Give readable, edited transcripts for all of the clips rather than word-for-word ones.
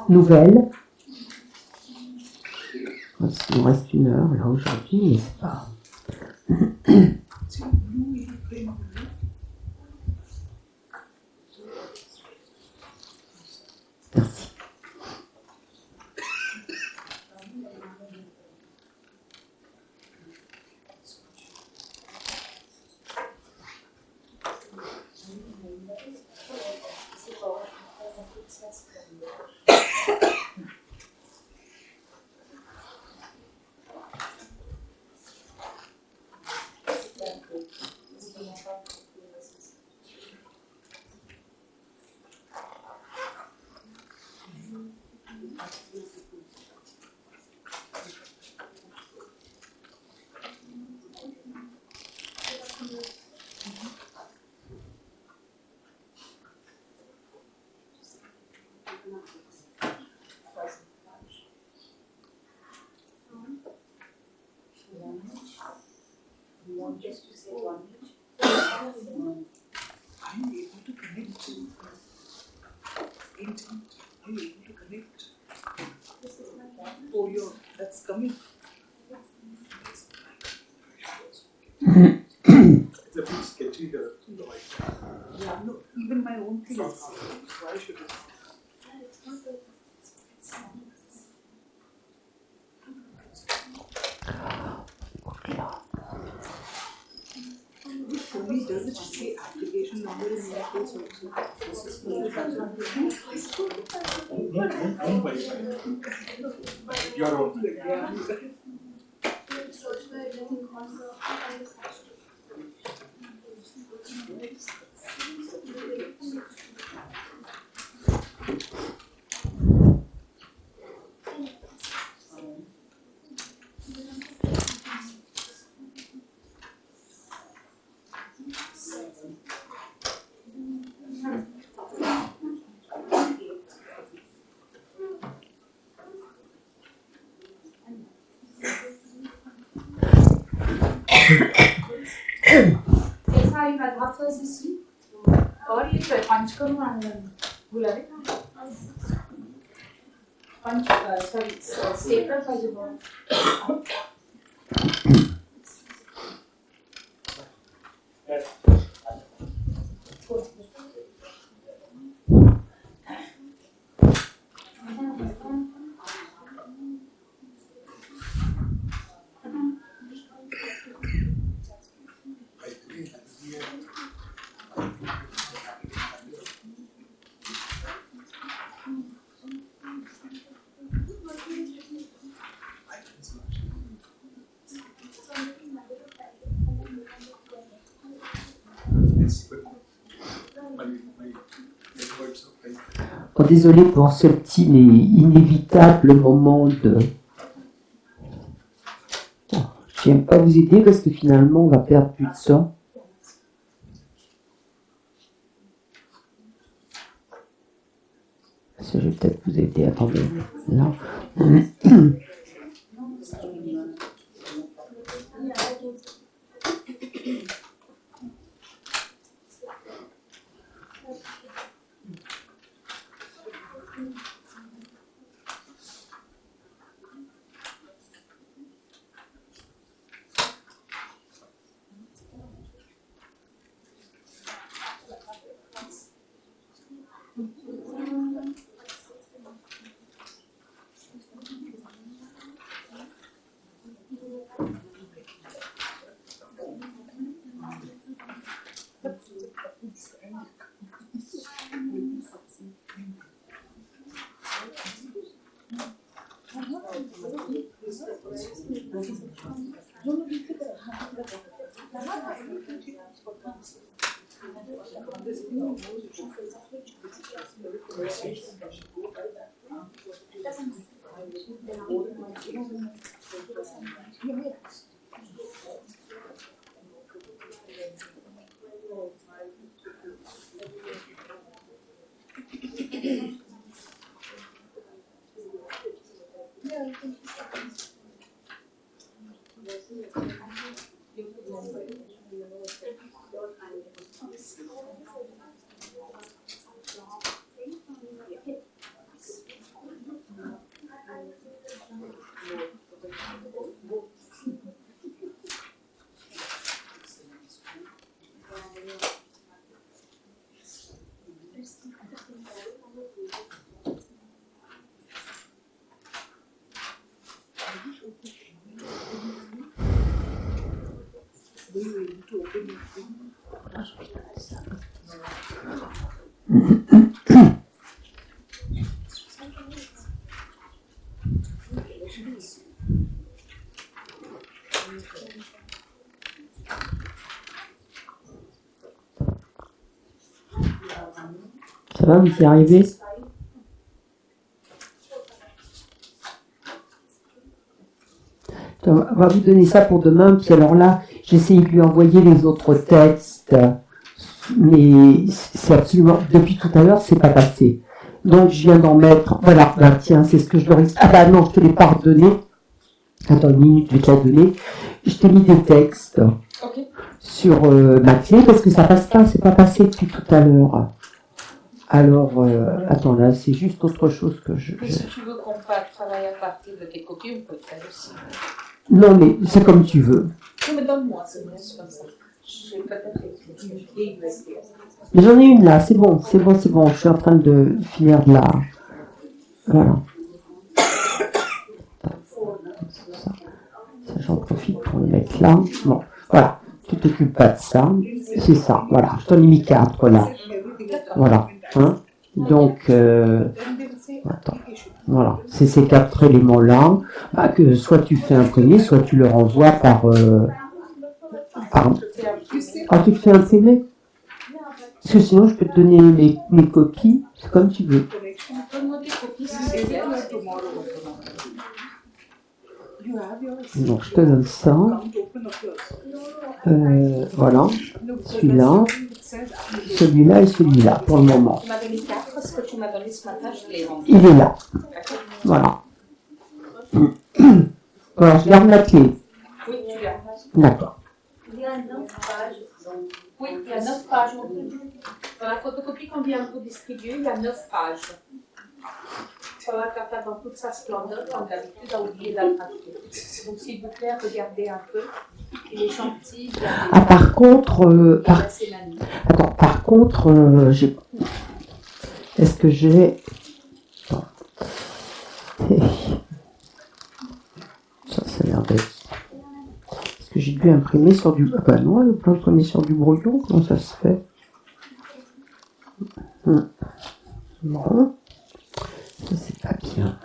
nouvelles. Il nous reste 1 heure là aujourd'hui, mais c'est pas. Merci. Just to say one minute. I'm able to connect to internet. I'm able to connect. Oh, that's coming. It's a bit sketchy here. Yeah, no, even my own thing is. Why should it? Only does it say application number in that case also? This is for the transaction. Own Wi-Fi. Your own. Yeah. ऐसा ही प्रभाव से इसी और ये पंच करूँ आने बुला रहे पंच सॉरी स्टेपलर का जो Oh, désolé pour ce petit mais inévitable moment de. Oh, je n'aime pas vous aider parce que finalement on va perdre plus de sang. Parce que je vais peut-être vous aider. Attendez. Là. to open your thing. Ça va, vous y arrivez? On va vous donner ça pour demain, puis alors là, j'essaie de lui envoyer les autres textes, mais c'est absolument, depuis tout à l'heure, c'est pas passé. Donc je viens d'en mettre, voilà, ben, tiens, c'est ce que je leur ai... Ah bah non, je te l'ai pas redonné. Attends une minute, je vais te la donner. Je t'ai mis des textes sur ma clé, parce que ça passe pas, c'est pas passé depuis tout à l'heure. Alors, attends, là, c'est juste autre chose que je... Si tu veux qu'on travaille à partir de tes copies, on peut le faire aussi. Non, mais c'est comme tu veux. Tu me donnes-moi, c'est bien, c'est comme ça. Je vais peut-être écrire. Mais j'en ai une là, c'est bon. Je suis en train de finir de la... Voilà. Ça, j'en profite pour le mettre là. Bon, voilà. Tu t'occupes pas de ça. C'est ça, voilà. Je t'en ai mis 4 là. Voilà. Hein? Donc, attends. Voilà. C'est ces 4 éléments-là. Bah, que soit tu fais imprimer, soit tu le renvoies par... Ah, tu te fais imprimer? Parce que sinon, je peux te donner mes copies. C'est comme tu veux. Donne-moi tes copies, si c'est bien. Donc, je te donne ça. Voilà. Celui-là. Celui-là et celui-là, pour le moment. Tu m'as donné 4, ce que tu m'as donné ce matin, je l'ai rendu. Il est là. Voilà. Voilà, je garde la clé. Oui, tu l'as. D'accord. Il y a 9 pages. Oui, il y a 9 pages. Dans la photocopie qu'on vient de vous distribuer, il y a 9 pages. Ça va faire dans toute sa splendeur, comme d'habitude, à oublier d'alphabétiser. Donc, s'il vous plaît, regardez un peu. Il est gentil. Ah, par contre, par contre, est-ce que j'ai... Non. Ça a l'air d'être... Est-ce que j'ai dû imprimer sur du... Ah bah non, elle peut imprimer sur du brouillon, comment ça se fait? Bon. Ça, c'est pas bien.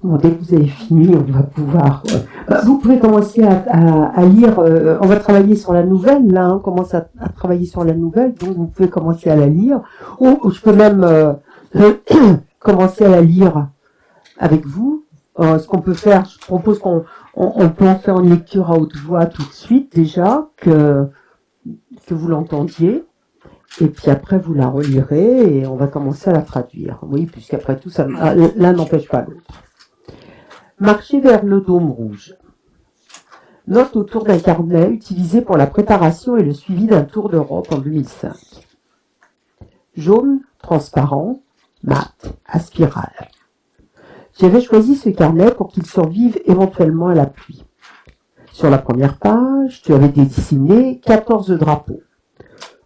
Bon, dès que vous avez fini, on va pouvoir... vous pouvez commencer à lire... on va travailler sur la nouvelle, là, on commence à travailler sur la nouvelle, donc vous pouvez commencer à la lire. Ou je peux même commencer à la lire avec vous. Ce qu'on peut faire, je propose qu'on peut en faire une lecture à haute voix tout de suite, déjà, que vous l'entendiez. Et puis après, vous la relirez et on va commencer à la traduire. Oui, puisqu'après tout, l'un n'empêche pas l'autre. Marcher vers le dôme rouge. Note autour d'un carnet utilisé pour la préparation et le suivi d'un tour d'Europe en 2005. Jaune, transparent, mat, à spirale. J'avais choisi ce carnet pour qu'il survive éventuellement à la pluie. Sur la première page, tu avais dessiné 14 drapeaux,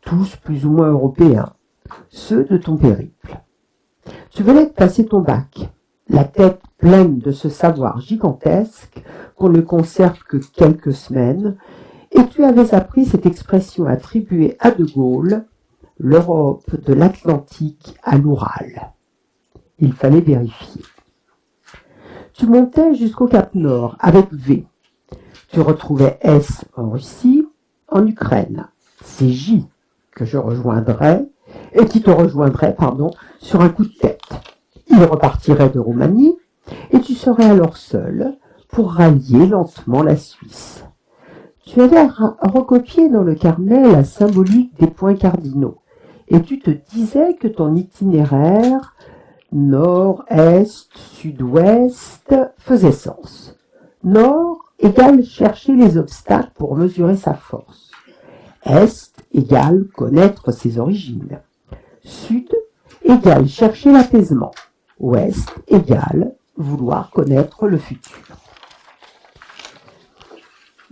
tous plus ou moins européens, ceux de ton périple. Tu venais de passer ton bac, la tête pleine de ce savoir gigantesque qu'on ne conserve que quelques semaines, et tu avais appris cette expression attribuée à De Gaulle, l'Europe de l'Atlantique à l'Oural. Il fallait vérifier. Tu montais jusqu'au Cap Nord avec V. Tu retrouvais S en Russie, en Ukraine. C'est J que je rejoindrais, et qui te rejoindrait, sur un coup de tête. Il repartirait de Roumanie, et tu serais alors seul pour rallier lentement la Suisse. Tu avais recopié dans le carnet la symbolique des points cardinaux, et tu te disais que ton itinéraire nord, est, sud-ouest faisait sens. Nord égale chercher les obstacles pour mesurer sa force. Est égale connaître ses origines. Sud égale chercher l'apaisement. Ouest égale vouloir connaître le futur.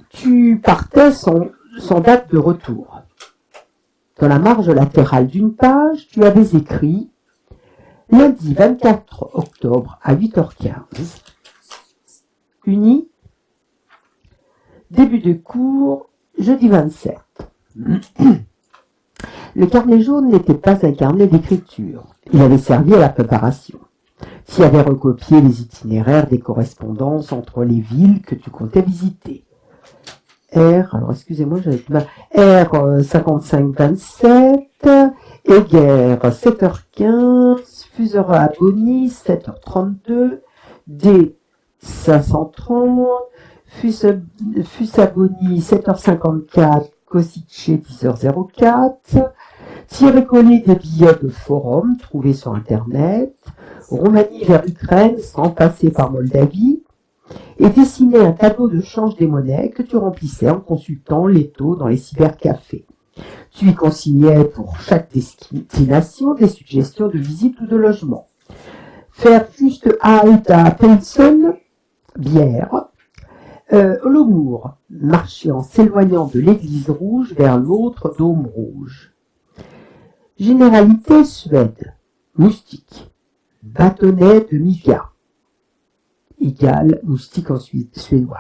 Tu partais sans date de retour. Dans la marge latérale d'une page, tu avais écrit « Lundi 24 octobre à 8h15. Uni. Début de cours, jeudi 27. » Le carnet jaune n'était pas un carnet d'écriture. Il avait servi à la préparation. Tu y avais recopié les itinéraires des correspondances entre les villes que tu comptais visiter. Alors excusez-moi, j'avais du mal. R 5527, Eger 7h15, Fusera à Bonny 7h32, D 530, Fusaboni 7h54, Kosice 10h04, tirer-coller des billets de forum trouvés sur Internet, Roumanie vers Ukraine sans passer par Moldavie, et dessiner un tableau de change des monnaies que tu remplissais en consultant les taux dans les cybercafés. Tu y consignais pour chaque destination des suggestions de visite ou de logement. Faire juste halte à Pelson, bière. Lomour, marcher en s'éloignant de l'église rouge vers l'autre dôme rouge. Généralité Suède, moustique. Bâtonnet de Mivia, égale moustique en suédois.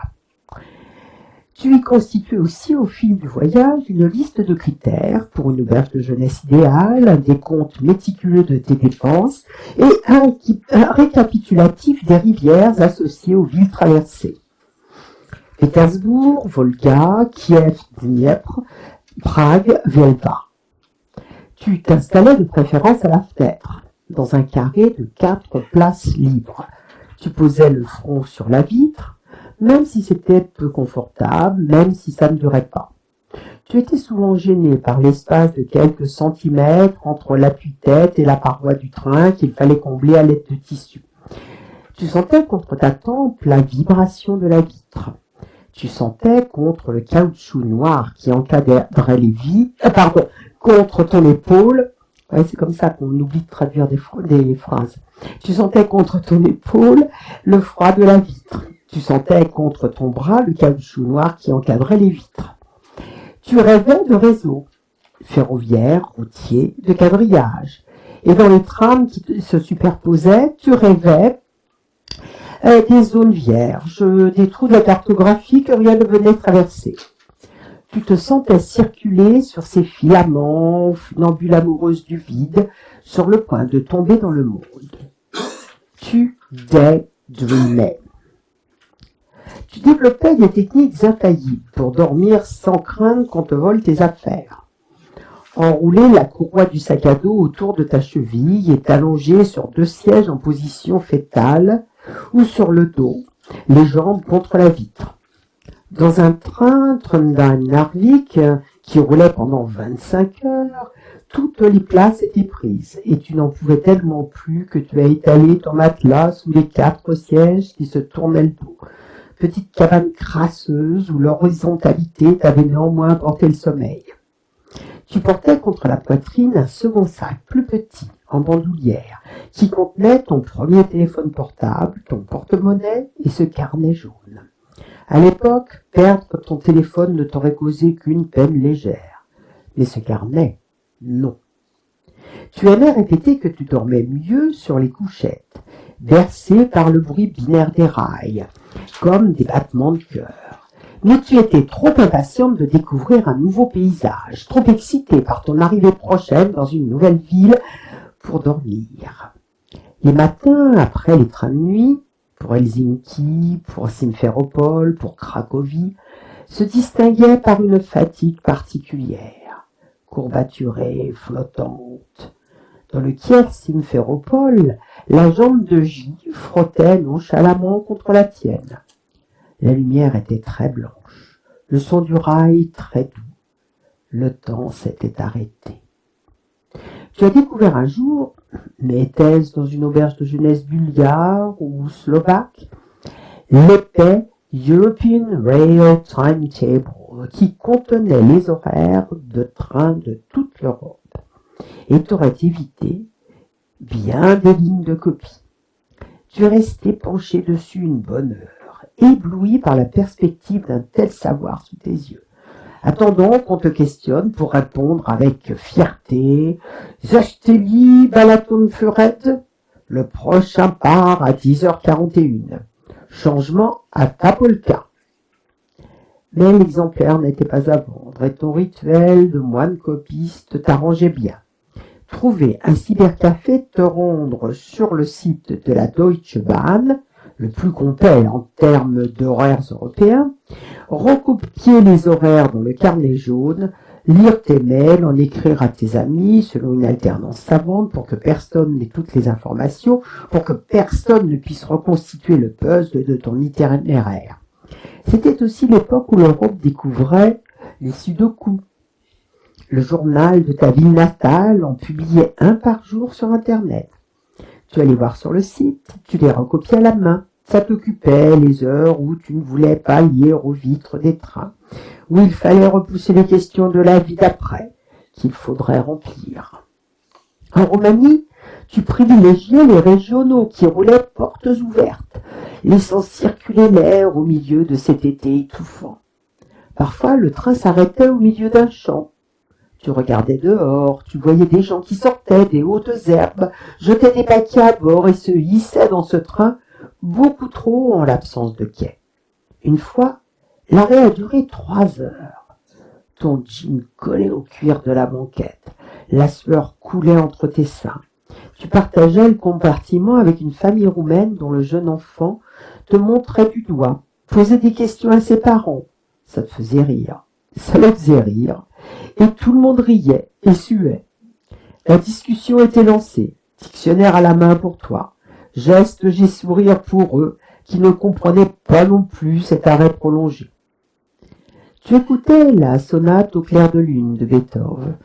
Tu y constitues aussi au fil du voyage une liste de critères pour une auberge de jeunesse idéale, un décompte méticuleux de tes dépenses et un récapitulatif des rivières associées aux villes traversées. Pétersbourg, Volga, Kiev, Dniepr, Prague, Velva. Tu t'installais de préférence à la fenêtre, dans un carré de 4 places libres. Tu posais le front sur la vitre, même si c'était peu confortable, même si ça ne durait pas. Tu étais souvent gêné par l'espace de quelques centimètres entre l'appui-tête et la paroi du train qu'il fallait combler à l'aide de tissu. Tu sentais contre ta tempe la vibration de la vitre. Tu sentais contre le caoutchouc noir qui encadrait les vitres, contre ton épaule. Ouais, c'est comme ça qu'on oublie de traduire des phrases. Tu sentais contre ton épaule le froid de la vitre. Tu sentais contre ton bras le caoutchouc noir qui encadrait les vitres. Tu rêvais de réseaux, ferroviaires, routiers, de quadrillage. Et dans les trams qui se superposaient, tu rêvais des zones vierges, des trous de la cartographie que rien ne venait traverser. Tu te sentais circuler sur ces filaments, funambule amoureuse du vide, sur le point de tomber dans le monde. Tu daydreamais. Tu développais des techniques infaillibles pour dormir sans craindre qu'on te vole tes affaires. Enrouler la courroie du sac à dos autour de ta cheville et t'allonger sur 2 sièges en position fétale ou sur le dos, les jambes contre la vitre. Dans un train Trondheim-Narvik qui roulait pendant 25 heures, toutes les places étaient prises et tu n'en pouvais tellement plus que tu as étalé ton matelas sous les 4 sièges qui se tournaient le dos. Petite cabane crasseuse où l'horizontalité t'avait néanmoins porté le sommeil. Tu portais contre la poitrine un second sac plus petit, en bandoulière, qui contenait ton premier téléphone portable, ton porte-monnaie et ce carnet jaune. À l'époque, perdre ton téléphone ne t'aurait causé qu'une peine légère. Mais ce carnet, non. Tu aimais répéter que tu dormais mieux sur les couchettes, bercé par le bruit binaire des rails, comme des battements de cœur. Mais tu étais trop impatiente de découvrir un nouveau paysage, trop excitée par ton arrivée prochaine dans une nouvelle ville pour dormir. Les matins, après les trains de nuit, pour Helsinki, pour Simferopol, pour Cracovie, se distinguaient par une fatigue particulière, courbaturée, flottante. Dans le Kiev Simferopol, la jambe de J frottait nonchalamment contre la tienne. La lumière était très blanche, le son du rail très doux. Le temps s'était arrêté. Tu as découvert un jour, mais était-ce dans une auberge de jeunesse bulgare ou slovaque, l'épais European Rail Timetable qui contenait les horaires de train de toute l'Europe et t'aurait évité bien des lignes de copie. Tu es resté penché dessus une bonne heure, ébloui par la perspective d'un tel savoir sous tes yeux. Attendons qu'on te questionne pour répondre avec fierté. Zasteli Balatonfured, le prochain part à 10h41. Changement à Tapolka. Mais l'exemplaire n'était pas à vendre et ton rituel de moine copiste t'arrangeait bien. Trouver un cybercafé, te rendre sur le site de la Deutsche Bahn, le plus complet en termes d'horaires européens, recopier les horaires dans le carnet jaune, lire tes mails, en écrire à tes amis selon une alternance savante pour que personne n'ait toutes les informations, pour que personne ne puisse reconstituer le puzzle de ton itinéraire. C'était aussi l'époque où l'Europe découvrait les sudoku. Le journal de ta ville natale en publiait un par jour sur Internet. Tu allais voir sur le site, tu les recopiais à la main. Ça t'occupait les heures où tu ne voulais pas lire aux vitres des trains, où il fallait repousser les questions de la vie d'après, qu'il faudrait remplir. En Roumanie, tu privilégiais les régionaux qui roulaient portes ouvertes, laissant circuler l'air au milieu de cet été étouffant. Parfois, le train s'arrêtait au milieu d'un champ. Tu regardais dehors, tu voyais des gens qui sortaient des hautes herbes, jetaient des paquets à bord et se hissaient dans ce train beaucoup trop en l'absence de quai. Une fois, l'arrêt a duré 3 heures. Ton jean collait au cuir de la banquette. La sueur coulait entre tes seins. Tu partageais le compartiment avec une famille roumaine dont le jeune enfant te montrait du doigt, posait des questions à ses parents. Ça te faisait rire. Ça le faisait rire. Et tout le monde riait et suait. La discussion était lancée. Dictionnaire à la main pour toi. Gestes et sourires pour eux, qui ne comprenaient pas non plus cet arrêt prolongé. Tu écoutais la sonate au clair de lune de Beethoven.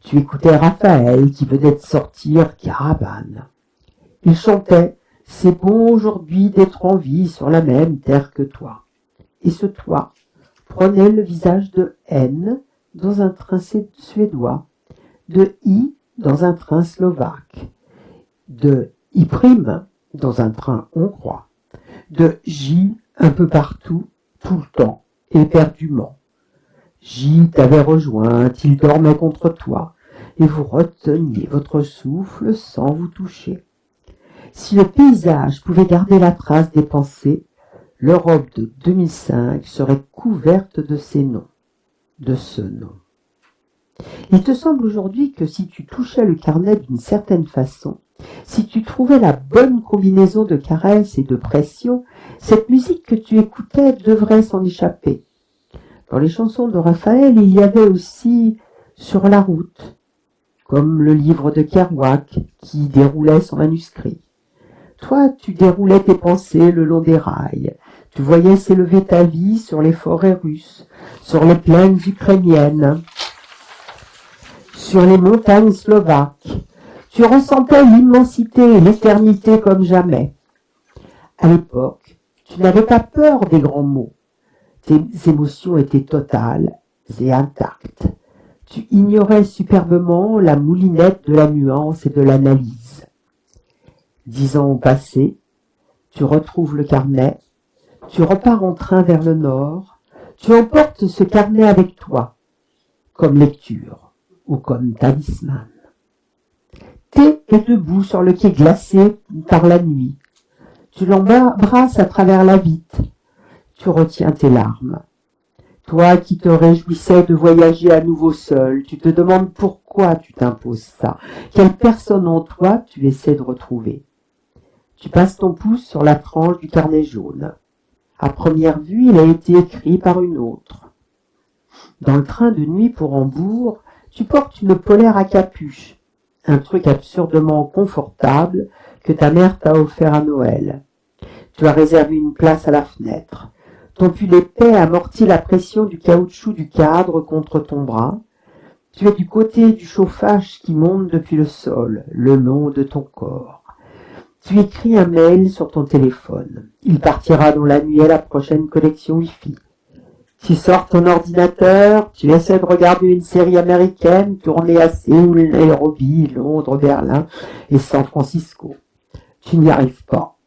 Tu écoutais Raphaël qui venait de sortir Caravane. Il chantait « C'est bon aujourd'hui d'être en vie sur la même terre que toi ». Et ce toi prenait le visage de N dans un train suédois, de I dans un train slovaque, de I' dans un train hongrois, de J un peu partout, tout le temps, éperdument. J t'avait rejoint, il dormait contre toi, et vous reteniez votre souffle sans vous toucher. Si le paysage pouvait garder la trace des pensées, l'Europe de 2005 serait couverte de ces noms, de ce nom. Il te semble aujourd'hui que si tu touchais le carnet d'une certaine façon, si tu trouvais la bonne combinaison de caresses et de pression, cette musique que tu écoutais devrait s'en échapper. Dans les chansons de Raphaël, il y avait aussi « Sur la route », comme le livre de Kerouac qui déroulait son manuscrit. Toi, tu déroulais tes pensées le long des rails. Tu voyais s'élever ta vie sur les forêts russes, sur les plaines ukrainiennes, sur les montagnes slovaques. Tu ressentais l'immensité et l'éternité comme jamais. À l'époque, tu n'avais pas peur des grands mots. Tes émotions étaient totales et intactes. Tu ignorais superbement la moulinette de la nuance et de l'analyse. 10 ans ont passé, tu retrouves le carnet, tu repars en train vers le nord, tu emportes ce carnet avec toi, comme lecture ou comme talisman. Thé est debout sur le quai glacé par la nuit. Tu l'embrasses à travers la vitre. Tu retiens tes larmes. Toi qui te réjouissais de voyager à nouveau seul, tu te demandes pourquoi tu t'imposes ça. Quelle personne en toi tu essaies de retrouver. Tu passes ton pouce sur la tranche du carnet jaune. À première vue, il a été écrit par une autre. Dans le train de nuit pour Hambourg, tu portes une polaire à capuche, un truc absurdement confortable que ta mère t'a offert à Noël. Tu as réservé une place à la fenêtre. Ton pull épais amortit la pression du caoutchouc du cadre contre ton bras. Tu es du côté du chauffage qui monte depuis le sol, le long de ton corps. Tu écris un mail sur ton téléphone. Il partira dans la nuit à la prochaine connexion Wi-Fi. Tu sors ton ordinateur, tu essaies de regarder une série américaine tournée à Séoul, Nairobi, Londres, Berlin et San Francisco. Tu n'y arrives pas.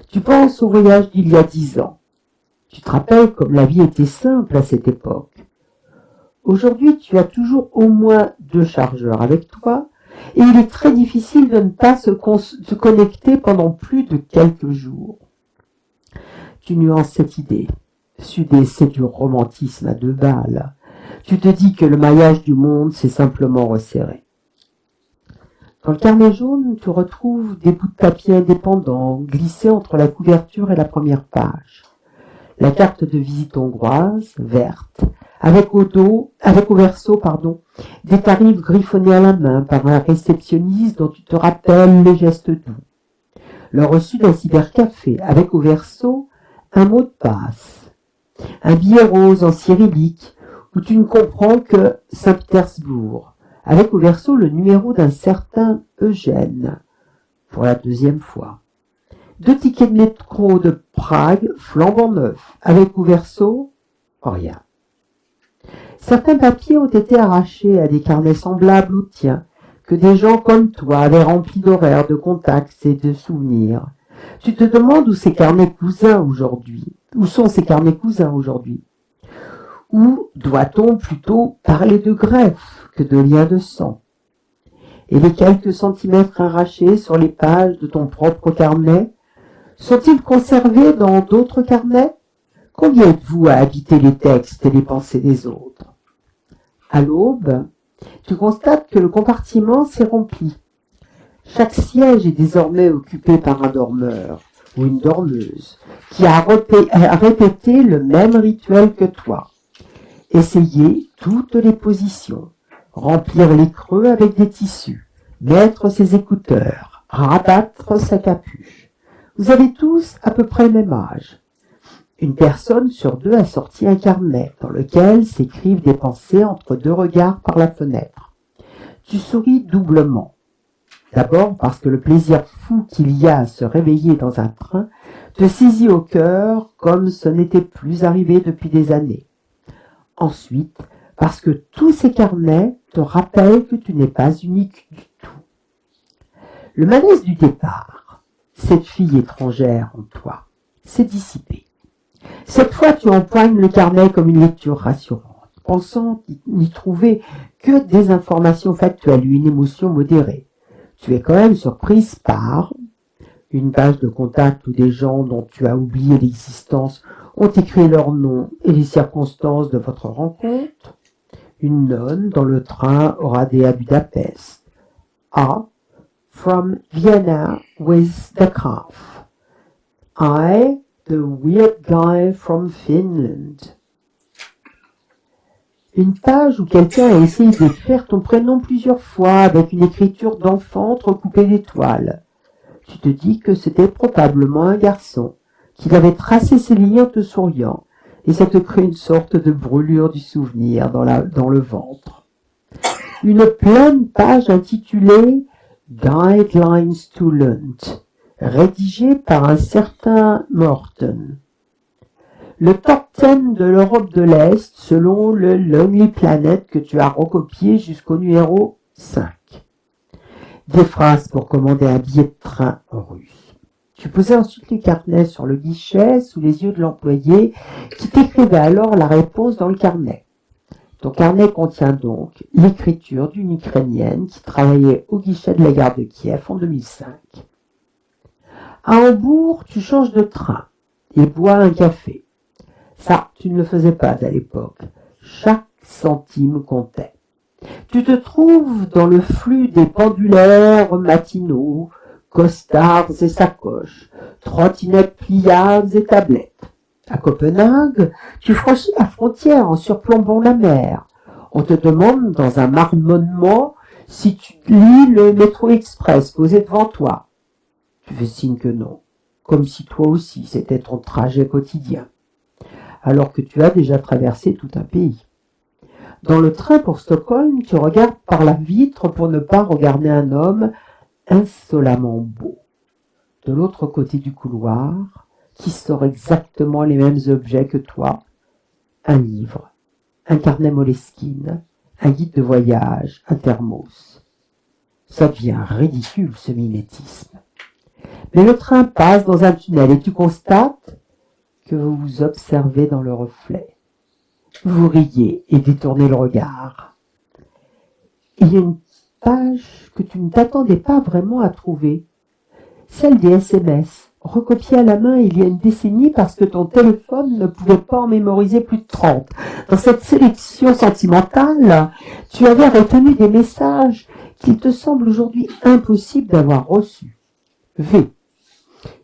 Tu penses au voyage d'il y a 10 ans. Tu te rappelles comme la vie était simple à cette époque. Aujourd'hui, tu as toujours au moins 2 chargeurs avec toi et il est très difficile de ne pas se connecter pendant plus de quelques jours. Tu nuances cette idée. C'est du romantisme à 2 balles. Tu te dis que le maillage du monde s'est simplement resserré. Dans le carnet jaune, tu retrouves des bouts de papier indépendants glissés entre la couverture et la première page. La carte de visite hongroise, verte, avec au verso, des tarifs griffonnés à la main par un réceptionniste dont tu te rappelles les gestes doux. Le reçu d'un cybercafé, avec au verso un mot de passe. Un billet rose en cyrillique, où tu ne comprends que Saint-Pétersbourg, avec au verso le numéro d'un certain Eugène, pour la 2e fois. 2 tickets de métro de Prague, flambant neufs, avec au verso rien. Certains papiers ont été arrachés à des carnets semblables aux tiens, que des gens comme toi avaient remplis d'horaires, de contacts et de souvenirs. Tu te demandes où sont ces carnets cousins aujourd'hui? Ou doit-on plutôt parler de greffe que de lien de sang? Et les quelques centimètres arrachés sur les pages de ton propre carnet, sont-ils conservés dans d'autres carnets? Combien êtes-vous à habiter les textes et les pensées des autres? À l'aube, tu constates que le compartiment s'est rempli. Chaque siège est désormais occupé par un dormeur ou une dormeuse qui a répété le même rituel que toi. Essayer toutes les positions, remplir les creux avec des tissus, mettre ses écouteurs, rabattre sa capuche. Vous avez tous à peu près le même âge. Une personne sur 2 a sorti un carnet dans lequel s'écrivent des pensées entre 2 regards par la fenêtre. Tu souris doublement. D'abord parce que le plaisir fou qu'il y a à se réveiller dans un train te saisit au cœur comme ce n'était plus arrivé depuis des années. Ensuite, parce que tous ces carnets te rappellent que tu n'es pas unique du tout. Le malaise du départ, cette fille étrangère en toi, s'est dissipé. Cette fois, tu empoignes le carnet comme une lecture rassurante, pensant n'y trouver que des informations factuelles ou une émotion modérée. Tu es quand même surprise par une page de contact où des gens dont tu as oublié l'existence ont écrit leur nom et les circonstances de votre rencontre. Une nonne dans le train Oradea à Budapest. From Vienna with the calf. I, the weird guy from Finland. Une page où quelqu'un a essayé d'écrire ton prénom plusieurs fois avec une écriture d'enfant entrecoupée d'étoiles. Tu te dis que c'était probablement un garçon, qu'il avait tracé ses lignes en te souriant, et ça te crée une sorte de brûlure du souvenir dans le ventre. Une pleine page intitulée Guidelines to Lund, rédigée par un certain Morton. Le top 10 de l'Europe de l'Est selon le Lonely Planet que tu as recopié jusqu'au numéro 5. Des phrases pour commander un billet de train en russe. Tu posais ensuite le carnet sur le guichet sous les yeux de l'employé qui t'écrivait alors la réponse dans le carnet. Ton carnet contient donc l'écriture d'une Ukrainienne qui travaillait au guichet de la gare de Kiev en 2005. À Hambourg, tu changes de train et bois un café. Ça, tu ne le faisais pas à l'époque. Chaque centime comptait. Tu te trouves dans le flux des pendulaires matinaux, costards et sacoches, trottinettes pliables et tablettes. À Copenhague, tu franchis la frontière en surplombant la mer. On te demande dans un marmonnement si tu lis le métro express posé devant toi. Tu fais signe que non, comme si toi aussi c'était ton trajet quotidien, alors que tu as déjà traversé tout un pays. Dans le train pour Stockholm, tu regardes par la vitre pour ne pas regarder un homme insolemment beau. De l'autre côté du couloir, qui sort exactement les mêmes objets que toi, un livre, un carnet Moleskine, un guide de voyage, un thermos. Ça devient ridicule, ce mimétisme. Mais le train passe dans un tunnel et tu constates que vous vous observez dans le reflet. Vous riez et détournez le regard. Il y a une page que tu ne t'attendais pas vraiment à trouver. Celle des SMS, recopiée à la main il y a une décennie parce que ton téléphone ne pouvait pas en mémoriser plus de 30. Dans cette sélection sentimentale, tu avais retenu des messages qu'il te semble aujourd'hui impossible d'avoir reçus. V.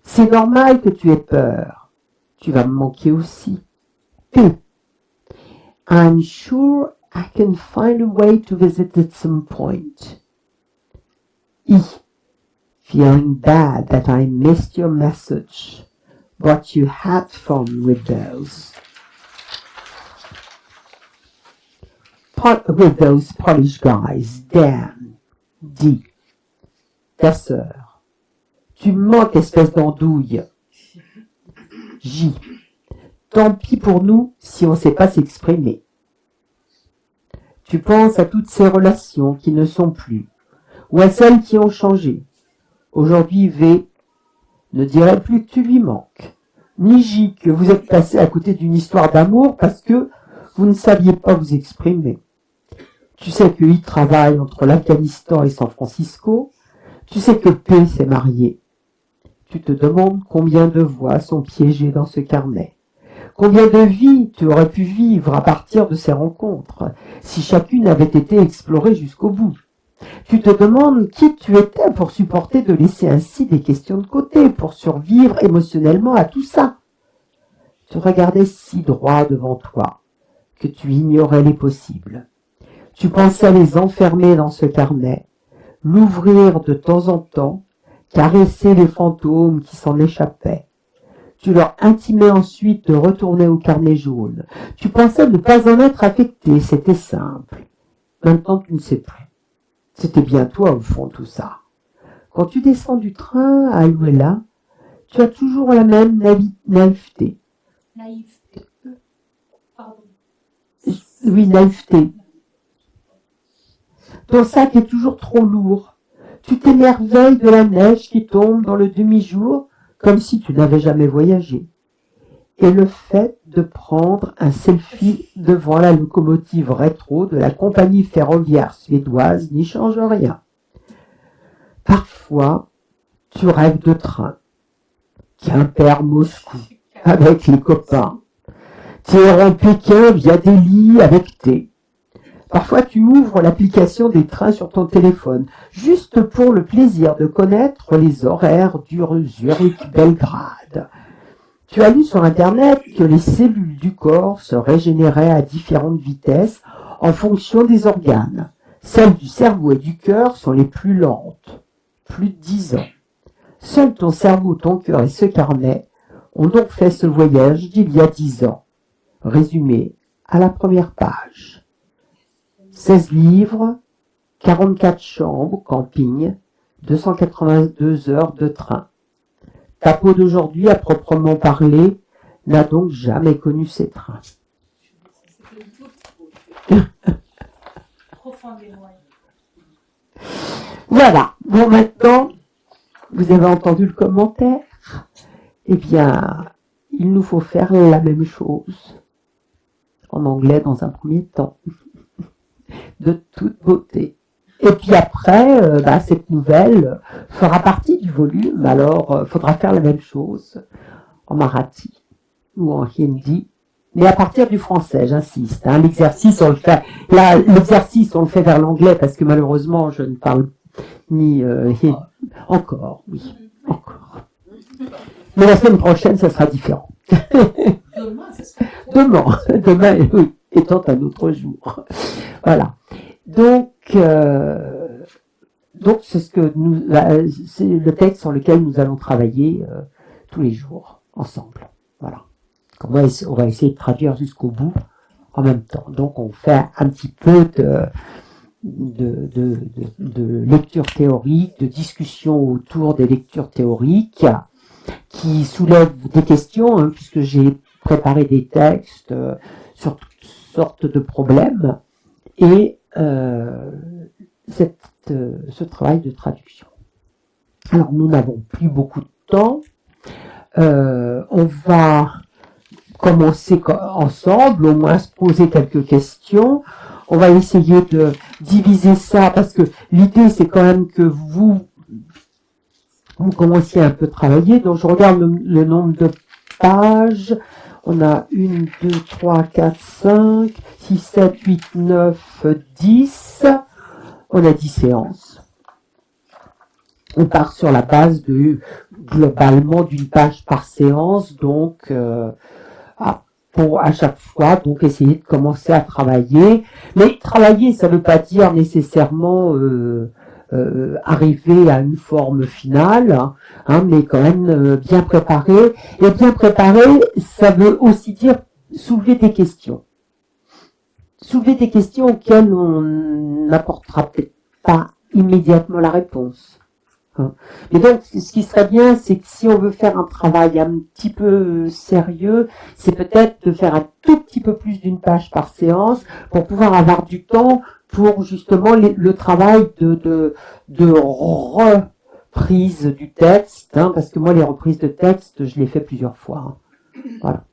C'est normal que tu aies peur. Tu vas me manquer aussi. P. I'm sure I can find a way to visit at some point. I. Feeling bad that I missed your message, but you had fun with those. With those Polish guys, damn. D. Ta sœur. Tu me manques, espèce d'andouille. J. Tant pis pour nous si on ne sait pas s'exprimer. Tu penses à toutes ces relations qui ne sont plus, ou à celles qui ont changé. Aujourd'hui, V ne dirait plus que tu lui manques, ni J que vous êtes passé à côté d'une histoire d'amour parce que vous ne saviez pas vous exprimer. Tu sais que I travaille entre l'Afghanistan et San Francisco. Tu sais que P s'est marié. Tu te demandes combien de voix sont piégées dans ce carnet. Combien de vies tu aurais pu vivre à partir de ces rencontres, si chacune avait été explorée jusqu'au bout. Tu te demandes qui tu étais pour supporter de laisser ainsi des questions de côté, pour survivre émotionnellement à tout ça. Tu regardais si droit devant toi que tu ignorais les possibles. Tu pensais les enfermer dans ce carnet, l'ouvrir de temps en temps, caresser les fantômes qui s'en échappaient. Tu leur intimais ensuite de retourner au carnet jaune. Tu pensais ne pas en être affecté, c'était simple. Maintenant, tu ne sais plus. C'était bien toi, au fond, tout ça. Quand tu descends du train à Aluela, tu as toujours la même naïveté. Naïveté. Pardon. Oui, naïveté. Ton sac est toujours trop lourd. Tu t'émerveilles de la neige qui tombe dans le demi-jour, comme si tu n'avais jamais voyagé. Et le fait de prendre un selfie devant la locomotive rétro de la compagnie ferroviaire suédoise n'y change rien. Parfois, tu rêves de train. Quimper-Moscou, avec les copains. Téhéran-Pékin via Delhi avec thé. Parfois, tu ouvres l'application des trains sur ton téléphone, juste pour le plaisir de connaître les horaires du Zurich-Belgrade. Tu as lu sur Internet que les cellules du corps se régénéraient à différentes vitesses en fonction des organes. Celles du cerveau et du cœur sont les plus lentes, plus de 10 ans. Seul ton cerveau, ton cœur et ce carnet ont donc fait ce voyage d'il y a 10 ans. Résumé à la première page. 16 livres, 44 chambres, camping, 282 heures de train. Ta peau d'aujourd'hui, à proprement parler, n'a donc jamais connu ces trains. Profondément. Voilà. Bon, maintenant, vous avez entendu le commentaire. Eh bien, il nous faut faire la même chose. En anglais, dans un premier temps. De toute beauté. Et puis après, cette nouvelle fera partie du volume, alors faudra faire la même chose en marathi ou en hindi, mais à partir du français, j'insiste. Hein, l'exercice, on le fait vers l'anglais parce que malheureusement, je ne parle ni hindi. Encore, oui, encore. Mais la semaine prochaine, ça sera différent. Demain, ça sera Demain, oui, étant un autre jour. Voilà. Donc c'est ce que c'est le texte sur lequel nous allons travailler tous les jours ensemble. Voilà. On va essayer de traduire jusqu'au bout en même temps. Donc on fait un petit peu de lecture théorique, de discussion autour des lectures théoriques qui soulèvent des questions, hein, puisque j'ai préparé des textes sur toutes sortes de problèmes et ce travail de traduction. Alors nous n'avons plus beaucoup de temps. On va commencer ensemble, au moins se poser quelques questions. On va essayer de diviser ça parce que l'idée c'est quand même que vous commenciez un peu à travailler. Donc je regarde le nombre de pages. On a 1, 2, 3, 4, 5, 6, 7, 8, 9, 10. On a 10 séances. On part sur la base globalement d'une page par séance, donc pour à chaque fois, donc essayer de commencer à travailler. Mais travailler, ça ne veut pas dire nécessairement arriver à une forme finale, hein, mais quand même bien préparé. Et bien préparé, ça veut aussi dire soulever des questions. Soulever des questions auxquelles on n'apportera peut-être pas immédiatement la réponse. Mais donc, ce qui serait bien, c'est que si on veut faire un travail un petit peu sérieux, c'est peut-être de faire un tout petit peu plus d'une page par séance pour pouvoir avoir du temps pour justement le travail de reprise du texte, hein, parce que moi, les reprises de texte, je les fais plusieurs fois. Hein. Voilà.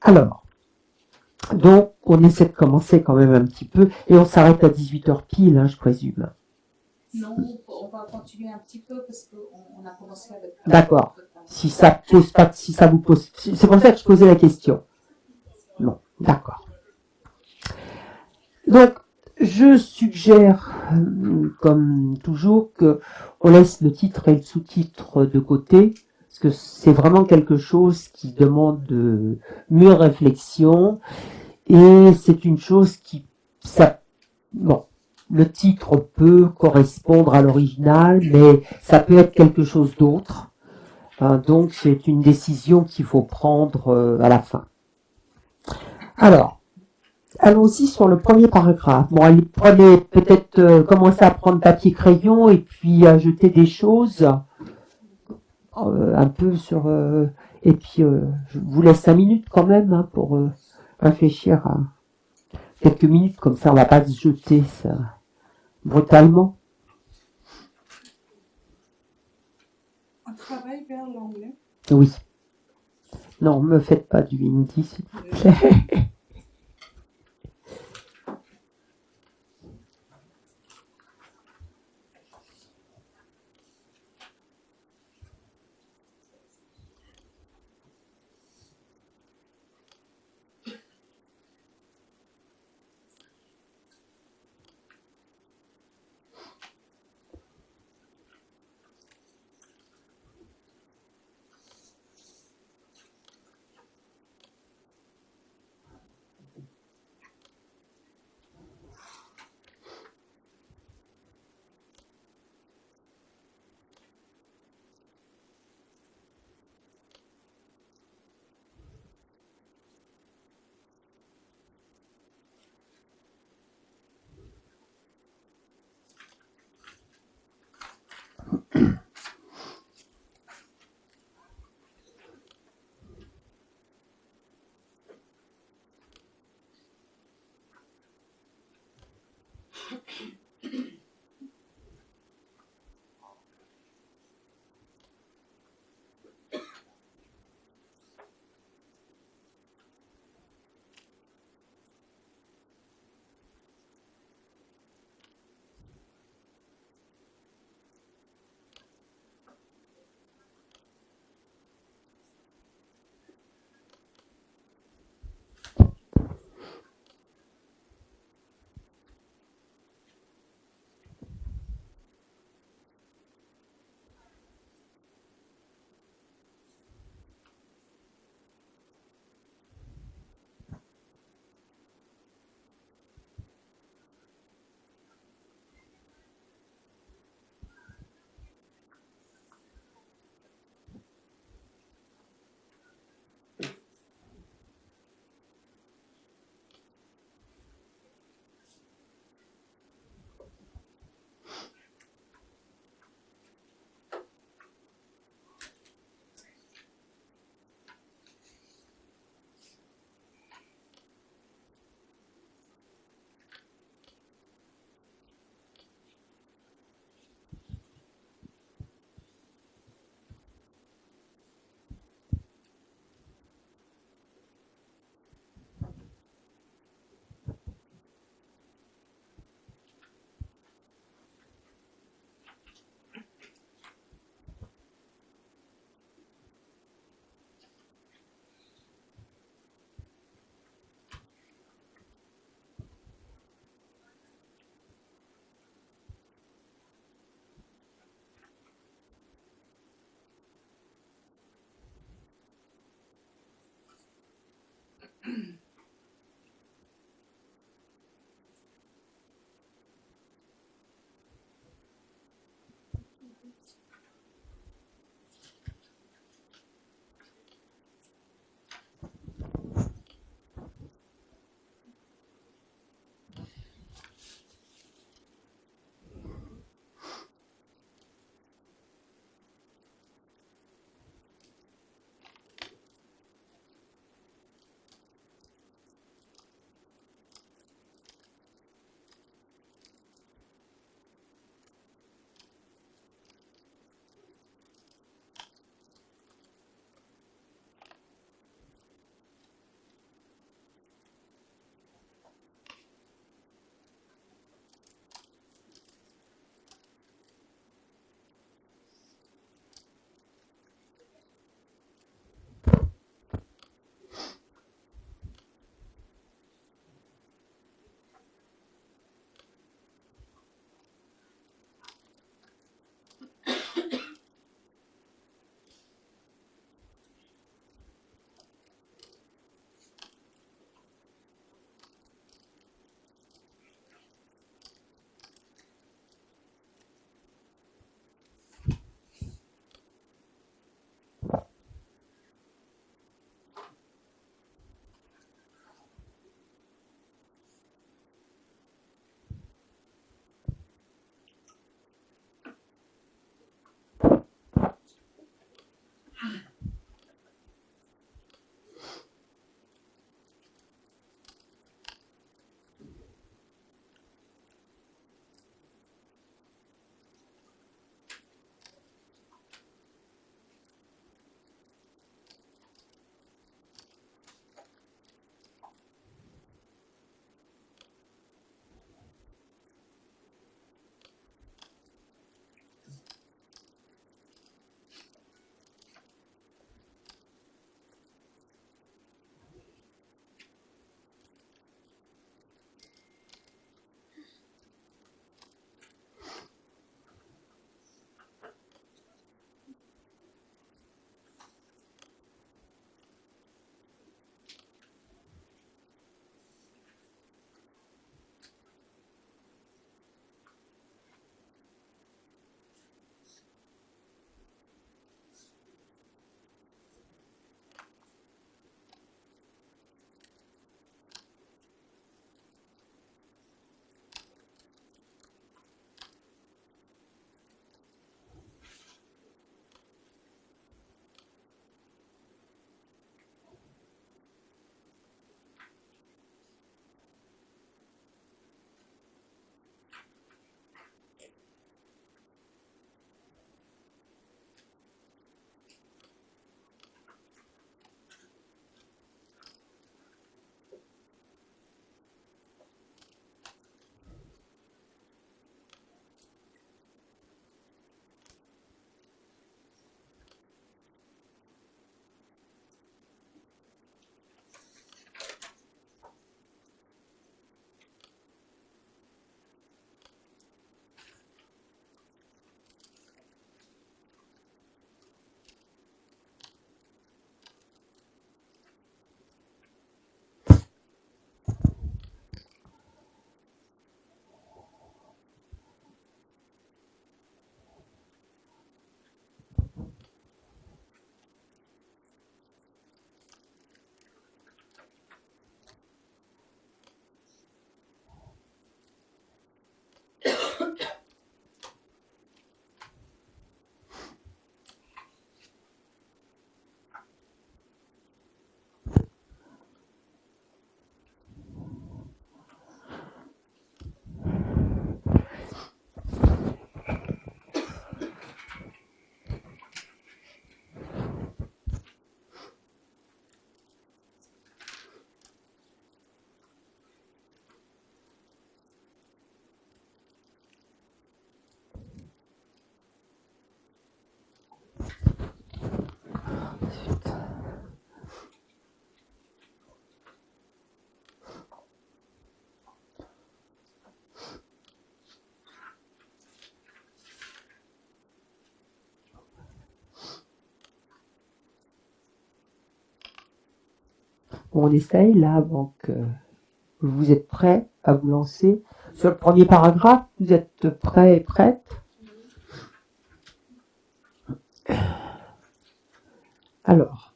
Alors, donc, on essaie de commencer quand même un petit peu, et on s'arrête à 18h pile, hein, je présume. Non, on va continuer un petit peu parce qu'on a commencé avec... D'accord. Si ça pose pas, si ça vous pose, c'est pour ça que je posais la question. Non, d'accord. Donc, je suggère, comme toujours, que on laisse le titre et le sous-titre de côté, parce que c'est vraiment quelque chose qui demande de mûre réflexion, et c'est une chose qui, bon, le titre peut correspondre à l'original, mais ça peut être quelque chose d'autre. Donc, c'est une décision qu'il faut prendre à la fin. Alors, allons-y sur le premier paragraphe. Bon, allez, prenez peut-être commencer à prendre papier-crayon et puis ajouter des choses un peu sur... et puis, je vous laisse 5 minutes quand même hein, pour réfléchir à quelques minutes, comme ça on va pas se jeter ça brutalement. On travaille vers l'anglais. Oui. Non, me faites pas du hindi, s'il vous plaît. On essaye là avant que vous êtes prêts à vous lancer. Sur le premier paragraphe, vous êtes prêts et prêtes? Alors,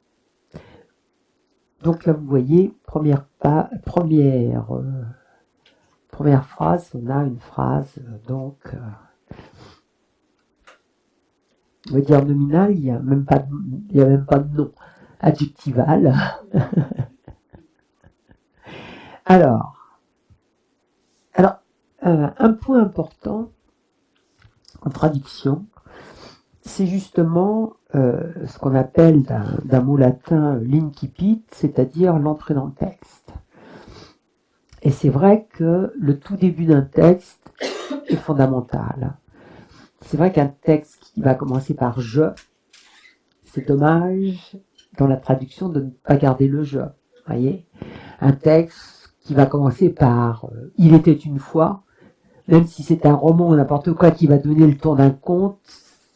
donc là vous voyez, première phrase, on a une phrase donc on va dire nominal, il n'y a même pas de nom adjectival. Alors, un point important en traduction, c'est justement ce qu'on appelle d'un mot latin l'incipit, c'est-à-dire l'entrée dans le texte. Et c'est vrai que le tout début d'un texte est fondamental. C'est vrai qu'un texte qui va commencer par « je », c'est dommage dans la traduction de ne pas garder le « je ». Voyez, un texte qui va commencer par « il était une fois », même si c'est un roman ou n'importe quoi qui va donner le ton d'un conte,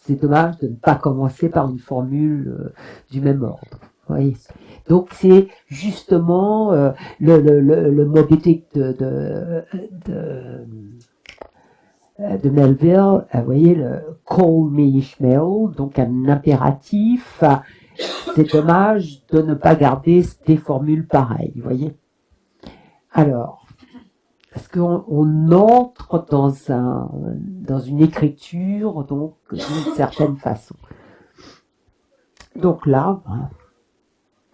c'est dommage de ne pas commencer par une formule du même ordre. Voyez. Donc c'est justement le Moby Dick de Melville, vous voyez, le Call me Ishmael, donc un impératif. C'est dommage de ne pas garder des formules pareilles, vous voyez. Alors, parce qu'on entre dans une écriture, donc, d'une certaine façon. Donc là,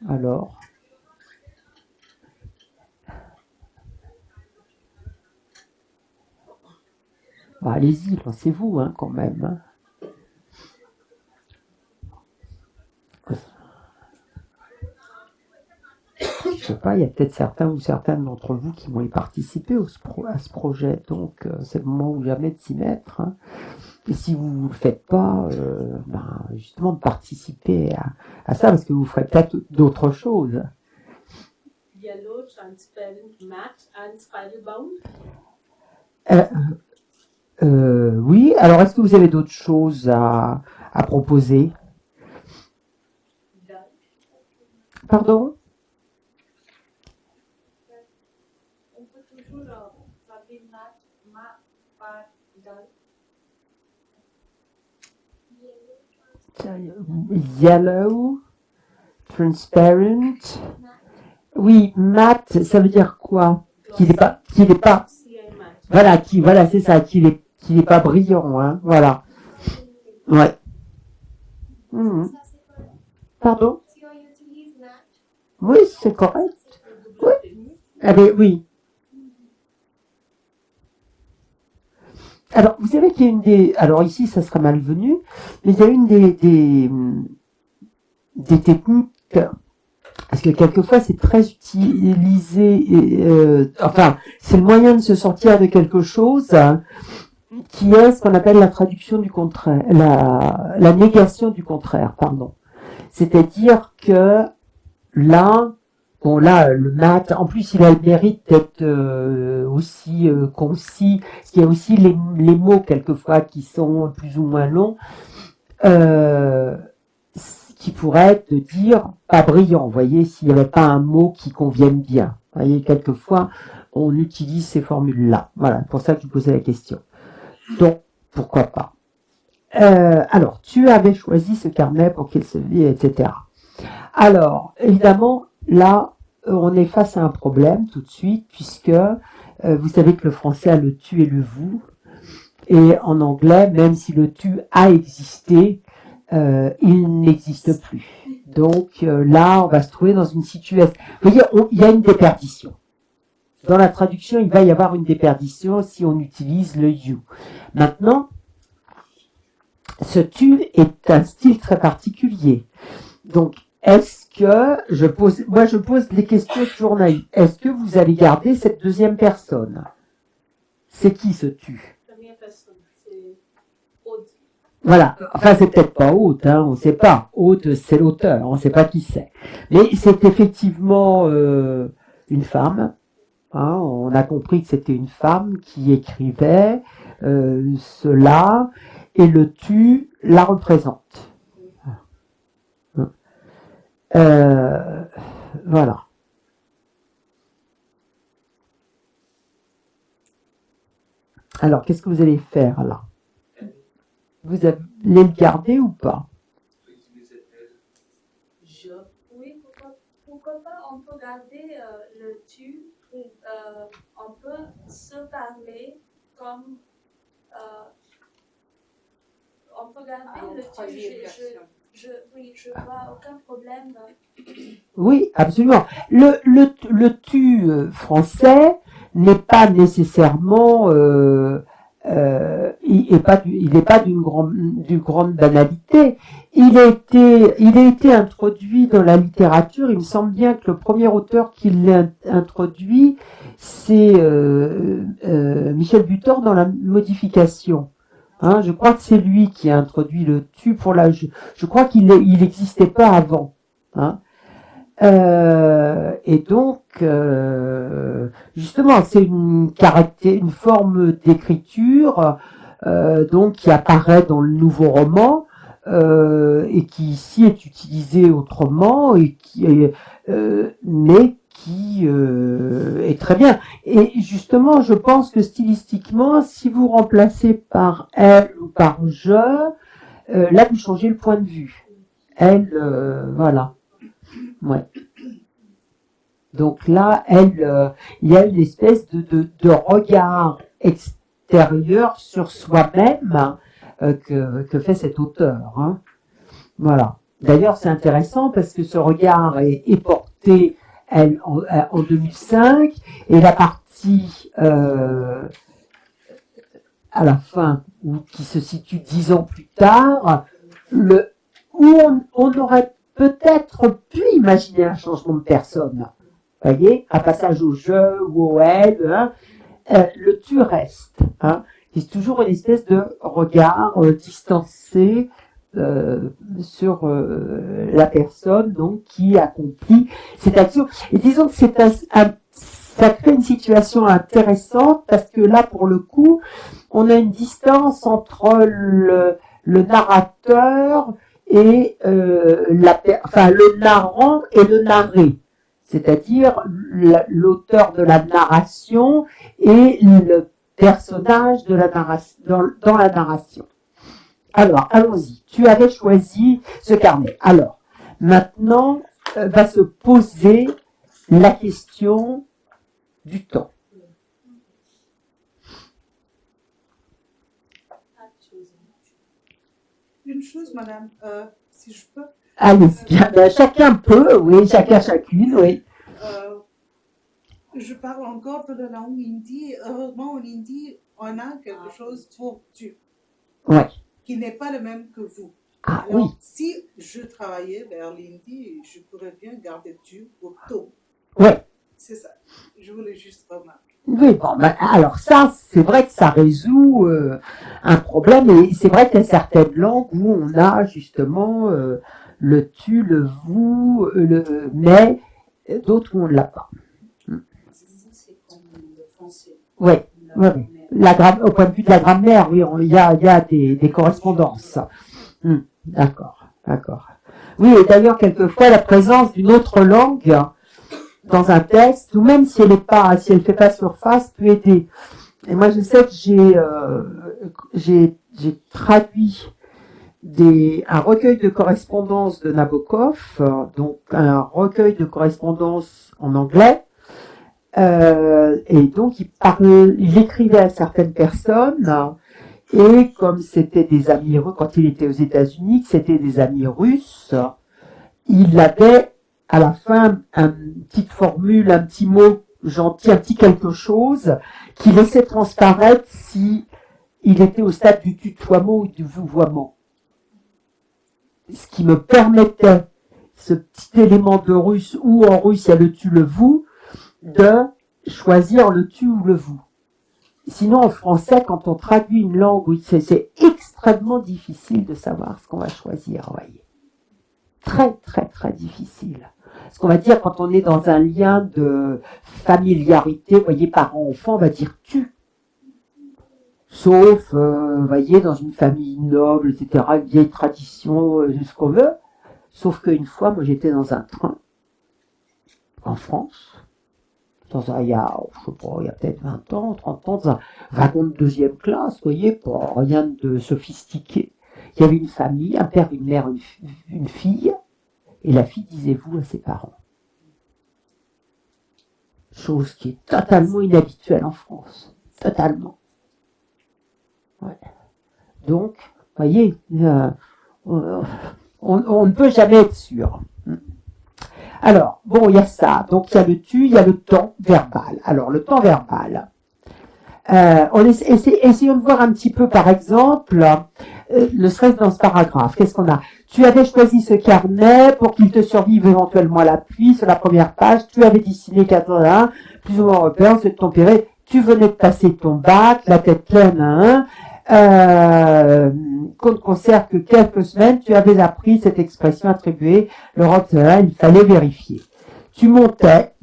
alors, allez-y, lancez-vous, quand même. Je sais pas, il y a peut-être certains ou certaines d'entre vous qui vont y participer à ce projet, donc c'est le moment ou jamais de s'y mettre. Et si vous ne le faites pas, justement de participer à ça, parce que vous ferez peut-être d'autres choses. Yellow, transparent, matte and spiral bound. Oui, alors est-ce que vous avez d'autres choses à proposer? Pardon? On peut toujours traduire matte par dull. Yellow, transparent. Oui, matte, ça veut dire quoi? Qu'il est pas, voilà, c'est ça, qu'il est pas brillant, voilà. Ouais. Pardon? Oui, c'est correct. Oui. Oui. Alors, vous savez qu'il y a une des... Alors ici, ça sera malvenu, mais il y a une des techniques, parce que quelquefois, c'est très utilisé, c'est le moyen de se sortir de quelque chose, qui est ce qu'on appelle la traduction du contraire, la négation du contraire, pardon. C'est-à-dire que là, le maths, en plus, il a le mérite d'être aussi concis, parce qu'il y a aussi les mots, quelquefois, qui sont plus ou moins longs, qui pourraient être de dire pas brillant, vous voyez, s'il n'y avait pas un mot qui convienne bien. Vous voyez, quelquefois, on utilise ces formules-là. Voilà, c'est pour ça que je vous posais la question. Donc, pourquoi pas. Alors, tu avais choisi ce carnet pour qu'il se lit, etc. Alors, évidemment, là, on est face à un problème tout de suite, puisque vous savez que le français a le tu et le vous, et en anglais, même si le tu a existé, il n'existe plus. Donc là, on va se trouver dans une situation... Vous voyez, il y a une déperdition. Dans la traduction, il va y avoir une déperdition si on utilise le you. Maintenant, ce tu est un style très particulier. Donc, est-ce que, je pose les questions toujours naïves. Est-ce que vous allez garder cette deuxième personne? C'est qui ce tu? Première personne, c'est Aude. Voilà. Enfin, c'est peut-être pas Aude, on ne sait pas. Aude, c'est l'auteur, on ne sait pas qui c'est. Mais c'est effectivement une femme. On a compris que c'était une femme qui écrivait cela, et le tu la représente. Voilà. Alors, qu'est-ce que vous allez faire là? Vous allez le garder ou pas? Oui, pourquoi pas, on peut garder le tu, on peut se parler comme, on peut garder le tu, oui, je vois aucun problème. Oui, absolument. Le tu français n'est pas nécessairement, il n'est pas d'une grande banalité. Il a été introduit dans la littérature. Il me semble bien que le premier auteur qui l'a introduit, c'est Michel Butor dans la modification. Hein, je crois que c'est lui qui a introduit le tu pour la. Je crois qu'il n'existait pas avant. Hein. Et donc, justement, c'est une forme d'écriture donc qui apparaît dans le nouveau roman et qui ici est utilisée autrement et mais qui est très bien. Et justement, je pense que stylistiquement, si vous remplacez par elle ou par je, là vous changez le point de vue. Elle, voilà. Ouais. Donc là, il y a une espèce de regard extérieur sur soi-même que fait cet auteur. Hein. Voilà. D'ailleurs, c'est intéressant parce que ce regard est porté en 2005 et la partie à la fin qui se situe 10 ans plus tard, où on aurait peut-être pu imaginer un changement de personne. Vous voyez, un passage au je ou au elle, hein, le tu reste. Hein, c'est toujours une espèce de regard distancé sur la personne donc qui accomplit cette action. Et disons que ça crée une situation intéressante parce que là, pour le coup, on a une distance entre le narrateur et le narrant et le narré, c'est-à-dire l'auteur de la narration et le personnage de la narration, dans la narration. Alors, allons-y. Tu avais choisi ce carnet. Alors, maintenant, va se poser la question du temps. Une chose, madame, si je peux. Allez-y, bien. Chacun peut, oui, chacune, oui. Je parle encore de la langue hindi. Heureusement, en hindi, on a quelque chose pour tu. Ouais. Qui n'est pas le même que vous. Ah, alors, oui. si je travaillais vers l'hindi, je pourrais bien garder tu pour to. Ouais. C'est ça. Je voulais juste remarquer. Oui, bon, ben, alors ça, c'est vrai que ça résout un problème, et c'est vrai qu'il y a certaines langues où on a justement le tu, le vous, le mais, d'autres où on ne l'a pas. C'est comme le français. Oui, oui, oui. Au point de vue de la grammaire, oui, il y a des correspondances. D'accord. Oui, et d'ailleurs, quelquefois, la présence d'une autre langue dans un texte, ou même si elle fait pas surface, peut aider. Et moi, je sais que j'ai traduit un recueil de correspondances de Nabokov, donc un recueil de correspondances en anglais, et donc il écrivait à certaines personnes, et comme c'était des amis russes, quand il était aux États-Unis, que c'était des amis russes, il avait à la fin une petite formule, un petit mot gentil, un petit quelque chose qui laissait transparaître si il était au stade du tutoiement ou du vouvoiement. Ce qui me permettait, ce petit élément de russe, où en russe il y a le tu, le vous, de choisir le tu ou le vous. Sinon, en français, quand on traduit une langue, c'est extrêmement difficile de savoir ce qu'on va choisir, vous voyez. Très, très, très difficile. Ce qu'on va dire quand on est dans un lien de familiarité, vous voyez, parent-enfant, on va dire tu. Sauf, vous voyez, dans une famille noble, etc., une vieille tradition, ce qu'on veut. Sauf qu'une fois, moi, j'étais dans un train, en France, il y a, je sais pas, il y a peut-être 20 ans, 30 ans, dans un wagon de deuxième classe, vous voyez, pas rien de sophistiqué. Il y avait une famille, un père, une mère, une fille, et la fille disait vous à ses parents. Chose qui est totalement inhabituelle en France. Totalement. Ouais. Donc, vous voyez, on ne peut jamais être sûr. Alors, bon, il y a ça. Donc, il y a le tu, il y a le temps verbal. Alors, le temps verbal. Essayons de voir un petit peu, par exemple, le stress dans ce paragraphe. Qu'est-ce qu'on a? Tu avais choisi ce carnet pour qu'il te survive éventuellement à la pluie. Sur la première page, tu avais dessiné 81, plus ou moins européen, c'est tempéré. Tu venais de passer ton bac, la tête pleine, qu'on ne conserve que quelques semaines, tu avais appris cette expression attribuée, l'Europe, il fallait vérifier. Tu montais,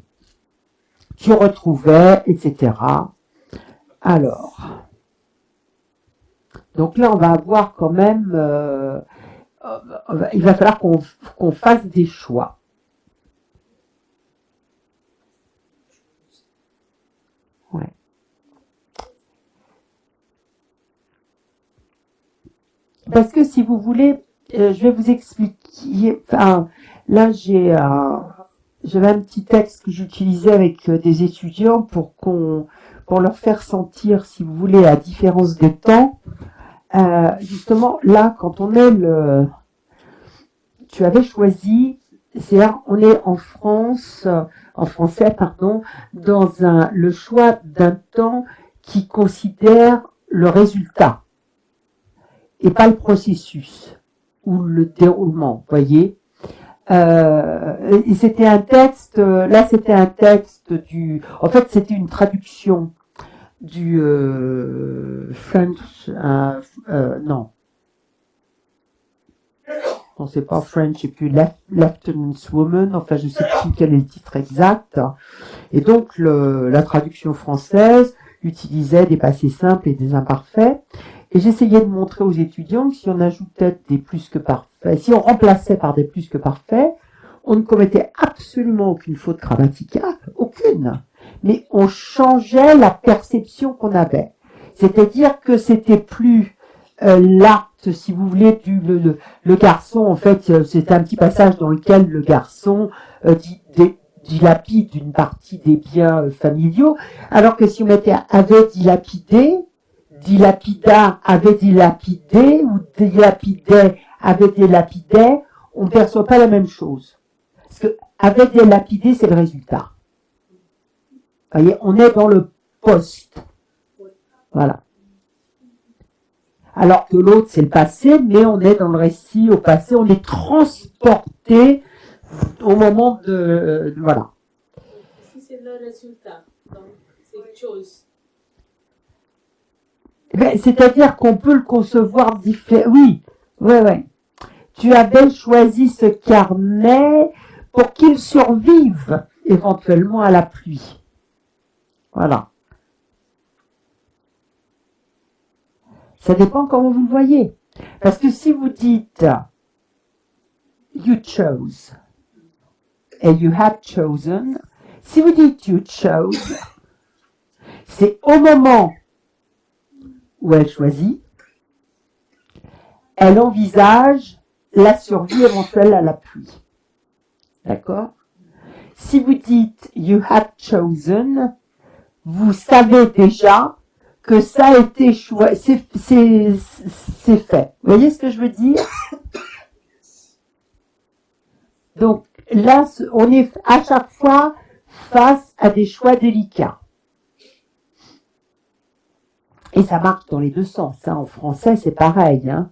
tu retrouvais, etc. Alors, donc là, on va avoir quand même, il va falloir qu'on fasse des choix. Ouais. Parce que si vous voulez, je vais vous expliquer. Enfin, là, j'avais un petit texte que j'utilisais avec des étudiants pour leur faire sentir, si vous voulez, la différence de temps. Justement, là, quand on est tu avais choisi, c'est-à-dire, on est en français, pardon, dans le choix d'un temps qui considère le résultat et pas le processus ou le déroulement, vous voyez. Et c'était un texte, là c'était un texte en fait c'était une traduction du French, non, c'est pas French, et puis Lieutenant's Woman, enfin je sais plus quel est le titre exact. Et donc la traduction française utilisait des passés simples et des imparfaits. Et j'essayais de montrer aux étudiants que si on ajoutait des plus que parfaits, si on remplaçait par des plus que parfaits, on ne commettait absolument aucune faute grammaticale, aucune. Mais on changeait la perception qu'on avait. C'est-à-dire que c'était plus l'acte, si vous voulez, le garçon, en fait, c'était un petit passage dans lequel le garçon dilapide une partie des biens familiaux, alors que si on mettait avait dilapidé, dilapida avait dilapidé, ou dilapidait avait dilapidé, on ne perçoit pas la même chose. Parce que avait dilapidé, c'est le résultat. Vous voyez, on est dans le post. Voilà. Alors que l'autre, c'est le passé, mais on est dans le récit au passé, on est transporté au moment de voilà. Si c'est le résultat, donc c'est autre chose. C'est-à-dire qu'on peut le concevoir différemment. Oui, ouais. Tu avais choisi ce carnet pour qu'il survive éventuellement à la pluie. Voilà. Ça dépend comment vous le voyez. Parce que si vous dites you chose et you had chosen, si vous dites you chose, c'est au moment où elle choisit, elle envisage la survie éventuelle à la pluie. D'accord? Si vous dites you had chosen, vous savez déjà que ça a été choisi, c'est fait. Vous voyez ce que je veux dire? Donc là, on est à chaque fois face à des choix délicats. Et ça marche dans les deux sens. Hein. En français, c'est pareil. Hein.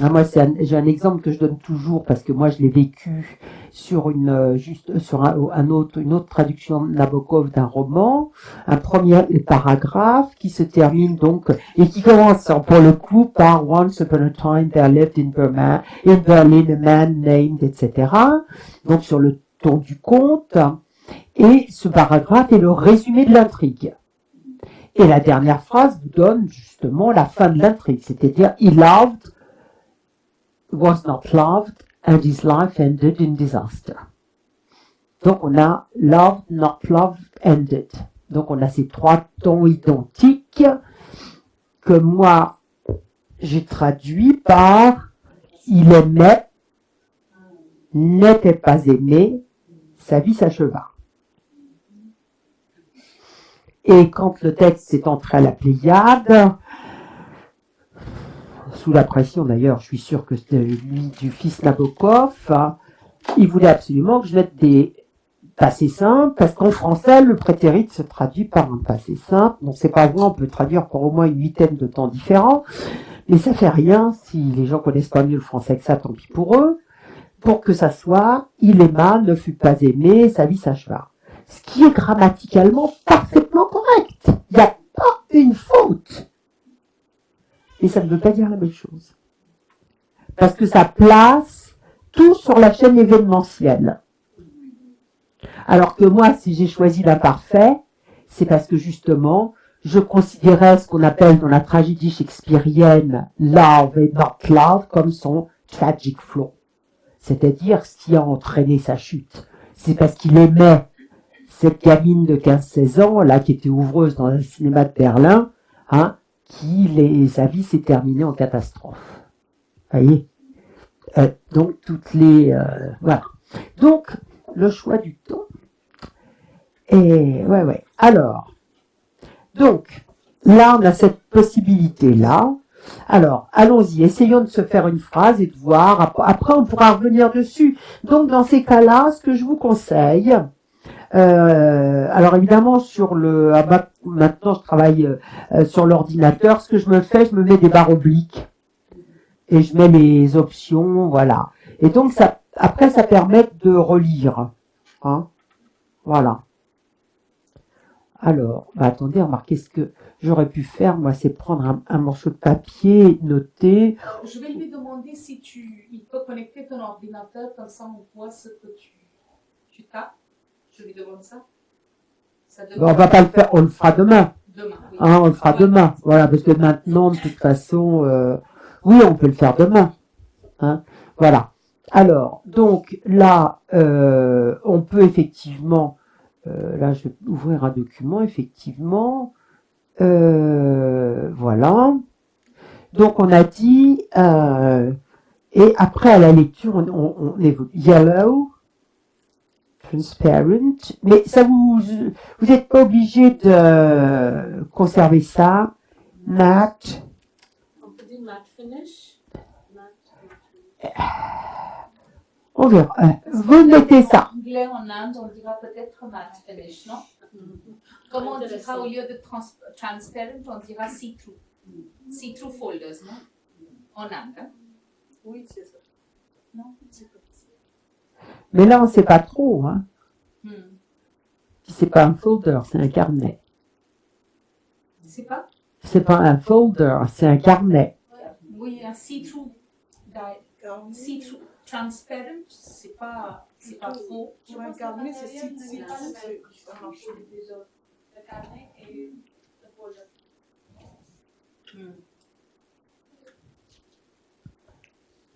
Moi, j'ai un exemple que je donne toujours parce que moi, je l'ai vécu sur une autre traduction de Nabokov d'un roman, un premier paragraphe qui se termine donc et qui commence pour le coup par Once upon a time there lived in Berlin a man named, etc. Donc sur le ton du conte. Et ce paragraphe est le résumé de l'intrigue. Et la dernière phrase vous donne justement la fin de l'intrigue, c'est-à-dire he loved, was not loved, and his life ended in disaster. Donc on a love, not love, ended. Donc on a ces trois tons identiques que moi j'ai traduit par il aimait, n'était pas aimé, sa vie s'acheva. Et quand le texte est entré à la Pléiade, sous la pression d'ailleurs, je suis sûr que c'était lui du fils Nabokov, il voulait absolument que je mette des passés simples, parce qu'en français, le prétérit se traduit par un passé simple. Donc c'est pas vrai, on peut traduire par au moins une huitaine de temps différents, mais ça fait rien, si les gens connaissent pas mieux le français que ça, tant pis pour eux, pour que ça soit « il aima, ne fut pas aimé, sa vie s'acheva ». Ce qui est grammaticalement parfaitement correct. Il n'y a pas une faute. Mais ça ne veut pas dire la même chose. Parce que ça place tout sur la chaîne événementielle. Alors que moi, si j'ai choisi l'imparfait, c'est parce que justement, je considérais ce qu'on appelle dans la tragédie shakespearienne love et not love comme son tragic flow. C'est-à-dire ce qui a entraîné sa chute. C'est parce qu'il aimait cette gamine de 15-16 ans, là, qui était ouvreuse dans un cinéma de Berlin, sa vie s'est terminée en catastrophe. Vous voyez? Donc, voilà. Donc, le choix du ton. Et, ouais. Alors, donc, là, on a cette possibilité-là. Alors, allons-y, essayons de se faire une phrase et de voir. Après, on pourra revenir dessus. Donc, dans ces cas-là, ce que je vous conseille, alors évidemment maintenant je travaille sur l'ordinateur, ce que je me mets des barres obliques et je mets les options, voilà. Et donc après ça permet de relire, voilà. Alors, attendez, remarquez ce que j'aurais pu faire, moi, c'est prendre un morceau de papier, noter. Alors, je vais lui demander si il peut connecter ton ordinateur, comme ça on voit ce que tu tapes. Je lui demande ça. On va pas le faire, on le fera demain. Demain, oui. On le fera demain. Voilà, parce que maintenant, de toute façon, oui, on peut le faire demain. Voilà. Alors, donc, là, on peut effectivement, là, je vais ouvrir un document, effectivement. Voilà. Donc, on a dit, et après, à la lecture, on évolue. Yellow. Transparent, mais ça vous n'êtes pas obligé de conserver ça. Matte. On peut dire matte finish. On verra. Vous mettez ça. En anglais, en Inde, on dira peut-être matte finish, non? Comment on dira au lieu de transparent, on dira see-through. See-through folders, non? En Inde. Oui, c'est ça. Non, c'est pas. Mais là, on ne sait pas trop. Hmm. C'est pas un folder, c'est un carnet. C'est pas? C'est pas un folder, c'est un carnet. Oui, un see-through. See-through. Transparent, c'est pas faux. Un carnet, c'est si. Le carnet et le folder.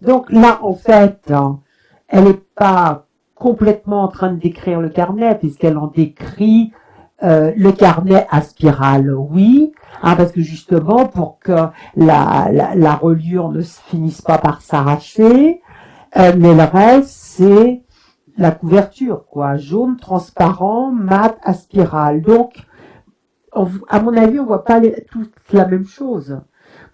Donc là, en fait, elle n'est pas complètement en train de décrire le carnet, puisqu'elle en décrit le carnet à spirale, oui, parce que justement, pour que la reliure ne se finisse pas par s'arracher, mais le reste, c'est la couverture, quoi, jaune, transparent, mat, à spirale. Donc, à mon avis, on voit pas toute la même chose.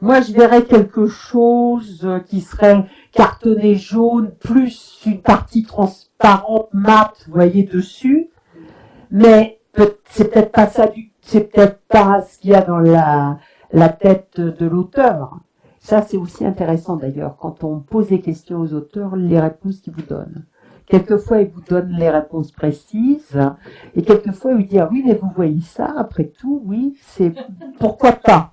Moi, je verrais quelque chose qui serait cartonné jaune, plus une partie transparente, mat, vous voyez, dessus. Mais c'est peut-être pas ça c'est peut-être pas ce qu'il y a dans la tête de l'auteur. Ça, c'est aussi intéressant d'ailleurs, quand on pose des questions aux auteurs, les réponses qu'ils vous donnent. Quelquefois, ils vous donnent les réponses précises, et quelquefois, ils vous disent, ah oui, mais vous voyez ça, après tout, oui, c'est, pourquoi pas?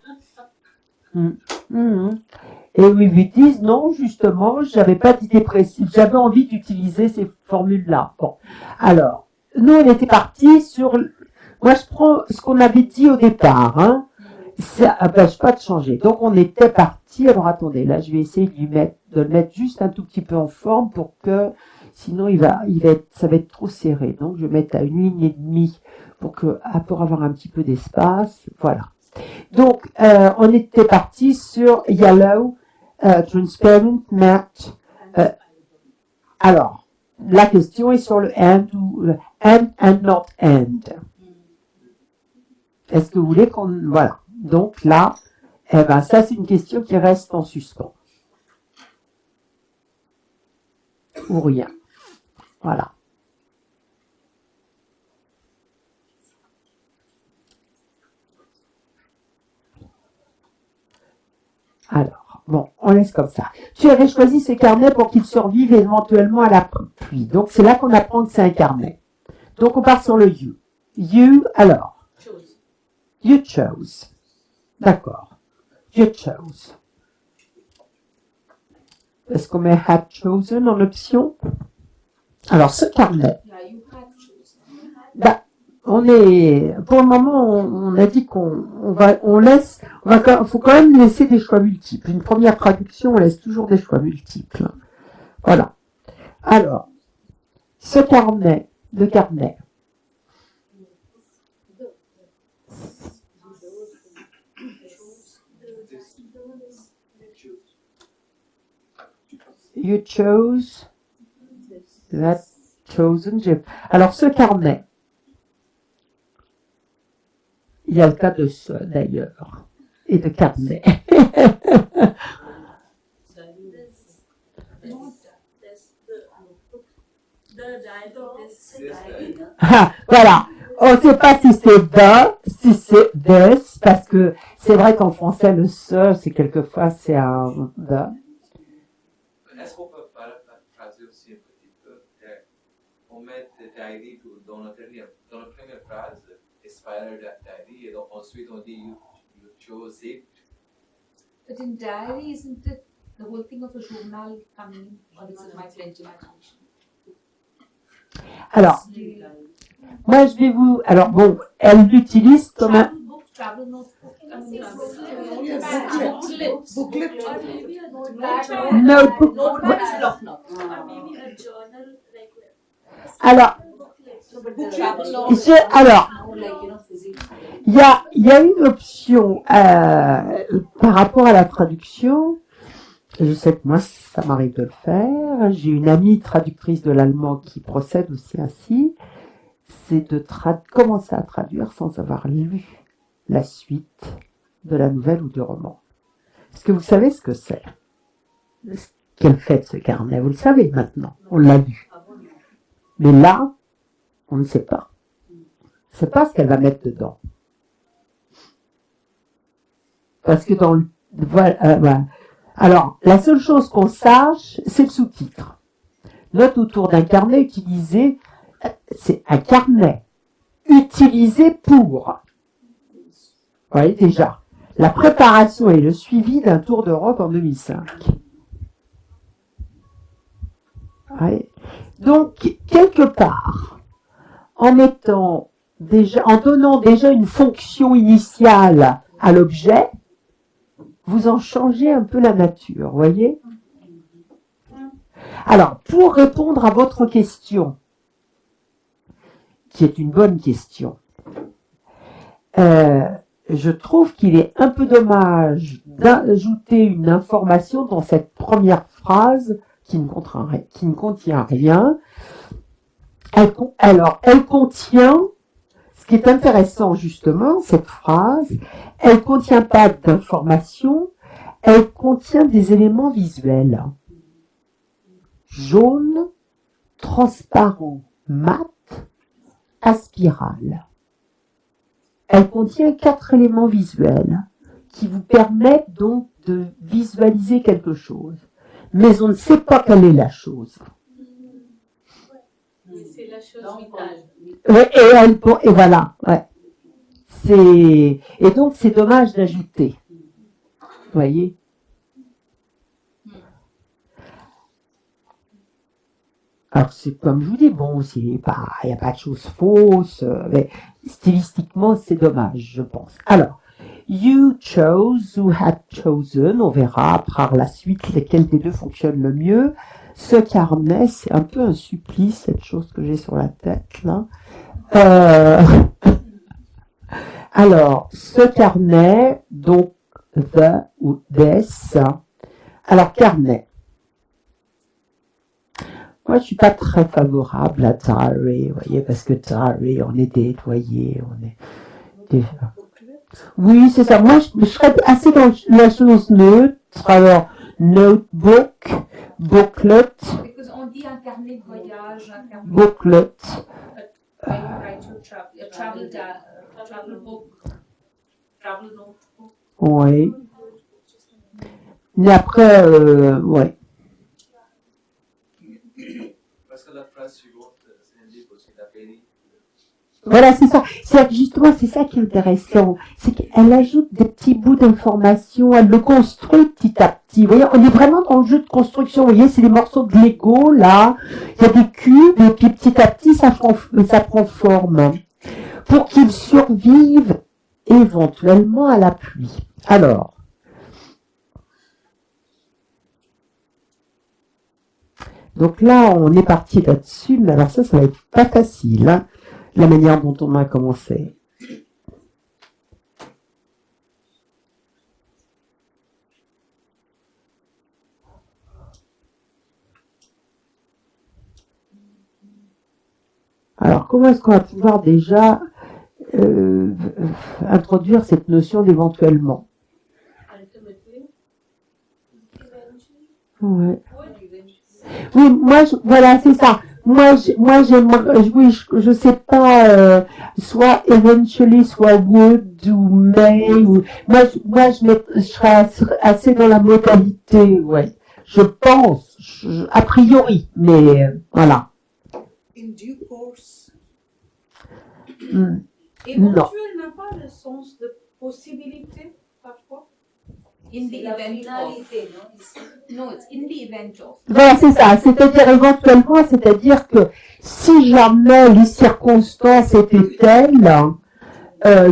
Et où ils lui disent, non, justement, j'avais pas d'idée précise, j'avais envie d'utiliser ces formules-là. Bon. Alors, nous, on était partis sur, moi, je prends ce qu'on avait dit au départ, ça n'empêche pas de changer. Donc, on était partis, alors attendez, là, je vais essayer de le mettre juste un tout petit peu en forme pour que Sinon, ça va être trop serré. Donc, je vais mettre à 1,5 pour avoir un petit peu d'espace. Voilà. Donc, on était parti sur yellow, transparent, matte. Alors, la question est sur le and ou le and not and. Est-ce que vous voulez qu'on... Voilà. Donc là, ça c'est une question qui reste en suspens. Ou rien. Voilà. Alors, bon, on laisse comme ça. Tu avais choisi ce carnet pour qu'il survive éventuellement à la pluie. Donc, c'est là qu'on apprend que c'est un carnet. Donc, on part sur le you. You, alors. You chose. D'accord. You chose. Est-ce qu'on met had chosen en option? Alors, ce carnet. Pour le moment, on a dit faut quand même laisser des choix multiples. Une première traduction, on laisse toujours des choix multiples. Voilà. Alors, ce carnet, le carnet. You chose. That chosen. Alors, ce carnet. Il y a le cas de ce, d'ailleurs. Et de carnet. Voilà. On ne sait pas si c'est si c'est this, parce que c'est vrai qu'en français, le ce, c'est quelquefois, c'est un the. Est-ce qu'on peut paraphraser aussi un petit peu? On met diary dans la première phrase, inspired diary, et donc ensuite on dit you chose it. But in diary, isn't it the whole thing of a journal coming, or is it my French imagination? Alors, moi je vais vous... Alors bon, elle l'utilise comme un... Travel notebook. Booklet. Notebook. Or maybe a journal like Alors, il y a une option par rapport à la traduction. Je sais que moi, ça m'arrive de le faire. J'ai une amie traductrice de l'allemand qui procède aussi ainsi. C'est de commencer à traduire sans avoir lu la suite de la nouvelle ou du roman. Est-ce que vous savez ce que c'est? Qu'elle fait de ce carnet? Vous le savez maintenant. On l'a lu. Mais là, on ne sait pas. On ne sait pas ce qu'elle va mettre dedans. Parce que dans le... Voilà. Alors, la seule chose qu'on sache, c'est le sous-titre. Note autour d'un carnet utilisé, c'est un carnet utilisé pour. Vous voyez déjà, la préparation et le suivi d'un tour d'Europe en 2005. Ouais. Donc, quelque part, en donnant déjà une fonction initiale à l'objet, vous en changez un peu la nature, voyez? Alors, pour répondre à votre question, qui est une bonne question, je trouve qu'il est un peu dommage d'ajouter une information dans cette première phrase qui ne contient rien. Elle contient, ce qui est intéressant justement, cette phrase, elle contient pas d'informations, elle contient des éléments visuels. Jaune, transparent, mat, à spirale. Elle contient 4 éléments visuels qui vous permettent donc de visualiser quelque chose. Mais on ne sait pas quelle est la chose. c'est la chose vitale. Ouais, et voilà. Ouais. Et donc c'est dommage d'ajouter. Vous voyez? Alors c'est comme je vous dis, bon, il n'y a pas de choses fausses, mais stylistiquement c'est dommage, je pense. Alors, you chose, you had chosen, on verra par la suite lesquels des deux fonctionnent le mieux. ce carnet, c'est un peu un supplice, cette chose que j'ai sur la tête, là. Alors, ce carnet, donc, the ou this. Alors, carnet. Moi, je suis pas très favorable à diary, vous voyez, parce que diary, on est nettoyé, on est... Oui, c'est ça. Moi, je serais assez dans la chose neutre. Alors, notebook, booklet, Because on dit un carnet de voyage, un carnet booklet. when you write your travel book, travel notebook. Oui. Mais après, ouais. Parce que la phrase suivante, c'est un livre aussi d'Apéry. Voilà, c'est ça. C'est justement, c'est ça qui est intéressant. C'est qu'elle ajoute des petits bouts d'informations, elle le construit petit à petit. Vous voyez, on est vraiment dans le jeu de construction. Vous voyez, c'est des morceaux de Lego, là. Il y a des cubes, et puis petit à petit, ça prend forme. Pour qu'ils survivent éventuellement à la pluie. Alors. Donc là, on est parti là-dessus, mais alors ça va être pas facile, hein, la manière dont on a commencé. Alors, comment est-ce qu'on va pouvoir déjà introduire cette notion d'éventuellement? Ouais. Oui, moi, voilà, c'est ça. Moi, j'aimerais, oui, je sais pas, soit eventually, soit would ou may, ou, moi, je serais assez dans la modalité, ouais. Je pense, a priori, mais, voilà. In due course. Non. Éventuel n'a pas le sens de possibilité, parfois. In the C'est la event of. finalité, non? Ici. No, it's in the event of. Voilà, c'est ça. C'est-à-dire éventuellement, c'est-à-dire que si jamais les circonstances étaient telles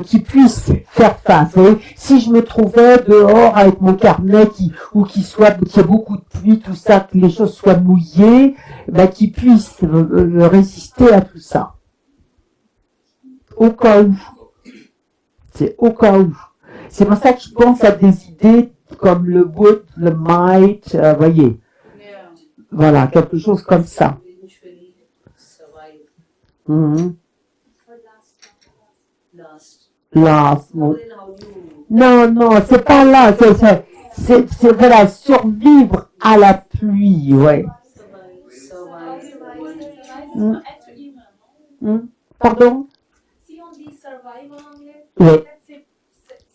qu'ils puissent faire face. Vous voyez, si je me trouvais dehors avec mon carnet qu'il y a beaucoup de pluie, tout ça, que les choses soient mouillées, ben, qu'ils puissent résister à tout ça. Au cas où. C'est au cas où. C'est pour ça que je pense à des idées comme le would, le might, voyez. Yeah. Voilà, quelque chose comme ça. Eventually survive. Mhm. Last. Là, bon. Then how you Non, c'est pas là, c'est voilà, survivre à la pluie, ouais. survive. Mm. Pardon? Si on dit survive en anglais, Oui. peut-être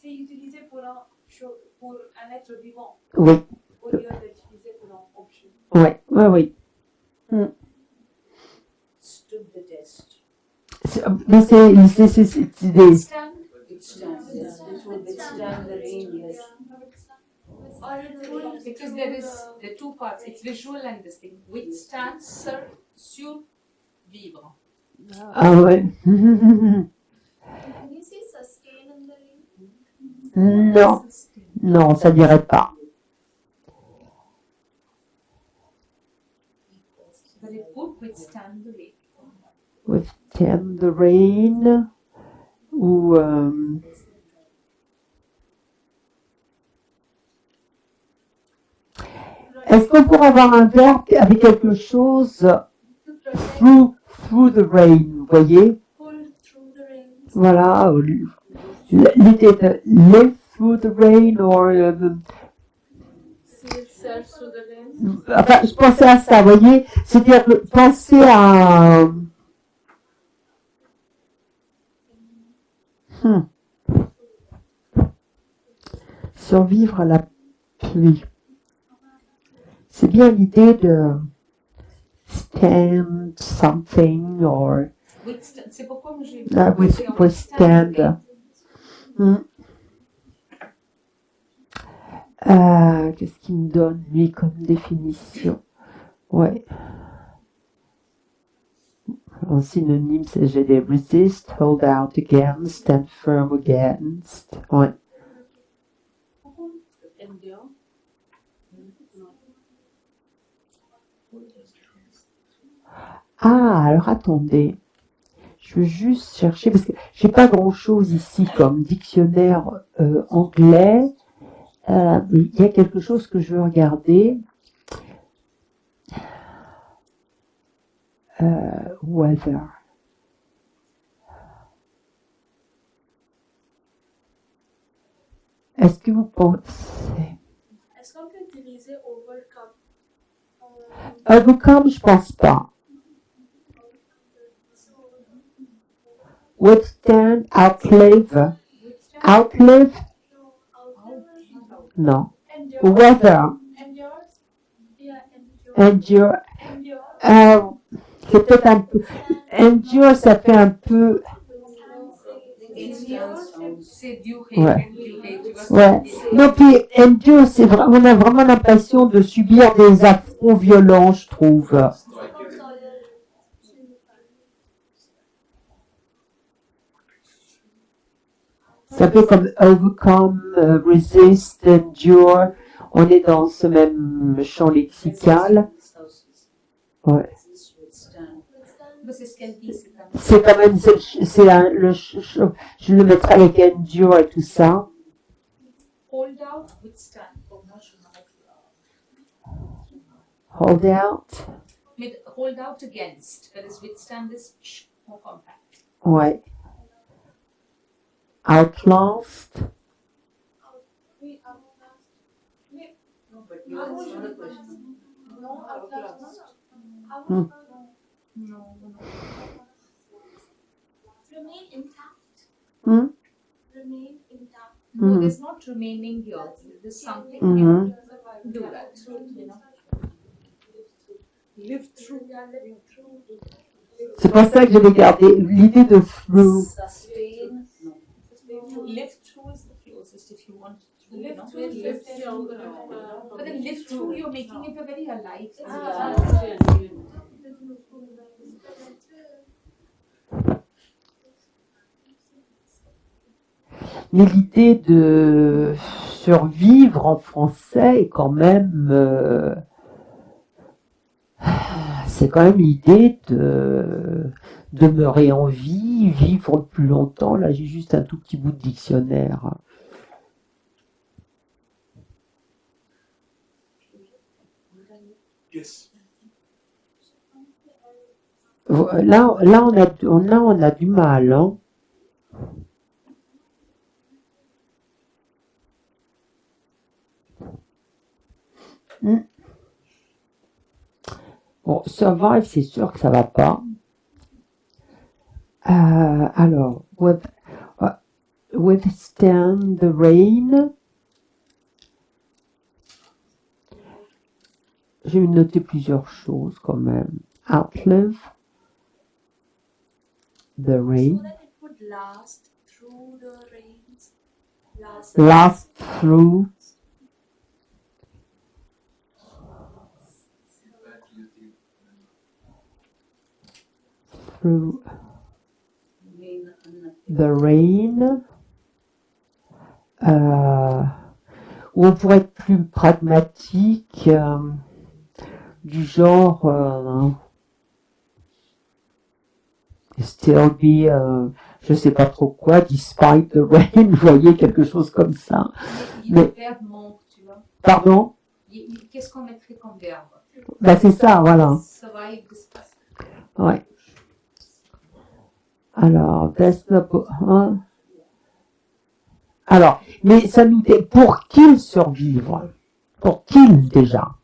c'est utilisé pour un être vivant, Oui, au lieu d'utiliser pour un objet. oui. Stood the test. Mais c'est des... Stand. It stands. Yes. It will withstand the rain. Yes. Because there are two parts. It's visual and this thing. Withstand, survivre. Ah ouais. Can you say sustain in the rain? Non, ça dirait pas. But it would withstand the rain. Withstand the rain, ou... Est-ce qu'on pourrait avoir un verbe avec quelque chose through the rain, vous voyez? Pull through the rain. Voilà, l'idée de live through the rain, ou... See itself through the rain. Enfin, je pensais à ça, vous voyez? C'est-à-dire penser à... Survivre à la pluie. C'est bien l'idée de stand something or C'est pourquoi j'ai withstand. Qu'est-ce qu'il me donne, lui, comme définition? Ouais. En synonyme, j'ai des resist, hold out against, stand firm against. Ouais. Ah, alors attendez. Je veux juste chercher, parce que j'ai pas grand-chose ici comme dictionnaire anglais. Il y a quelque chose que je veux regarder. Weather. Est-ce que vous pensez... Est-ce qu'on peut utiliser overcome? Overcome, je pense pas. Withstand, outlive. Outlive? Non. Weather. Endure. C'est peut-être un peu... Endure, ça fait un peu... C'est durer. Ouais. Tu vois, Ouais. Non, puis endure, c'est vraiment, on a vraiment l'impression de subir des affronts violents, je trouve. C'est un peu comme overcome, resist, endure. On est dans ce même champ lexical. Ouais. c'est ce qu'elle dit. C'est quand même, je le mettrai avec endure et tout ça. Hold out, withstand. Hold out. With hold out against, whereas withstand is more compact. Ouais. Outlast. Oui, No, but you answer the question. no, Hmm. No. remain intact. Hmm? Remain intact. No, Mhm. there's not remaining here. There's something Mhm. do that. You know. Live through. C'est pour ça que j'avais gardé l'idée de through. Sustain. No. Live through is the closest if you want to. Live You know. through, live through. But then live through, you're making it a very alive thing. Mais l'idée de survivre en français est quand même... c'est quand même l'idée de demeurer en vie, vivre plus longtemps. Là, j'ai juste un tout petit bout de dictionnaire. Yes. Là, on a du mal. Hein. Bon, survive, c'est sûr que ça va pas. Alors, withstand the rain. J'ai noté plusieurs choses quand même. Outlive the So rain. that it would last through the rains. Last through. Through Remain unaffected. the rain. Ou on pourrait être plus pragmatique, du genre still be, je sais pas trop quoi, despite the rain, vous voyez, quelque chose comme ça. Le verbe manque, tu vois. Pardon? Qu'est-ce qu'on mettrait comme verbe? Ben c'est ça, voilà. Survive, discuss. Ouais. Alors, that's the hein. Alors, mais ça nous dit pour qu'ils survivre. Pour qu'ils déjà.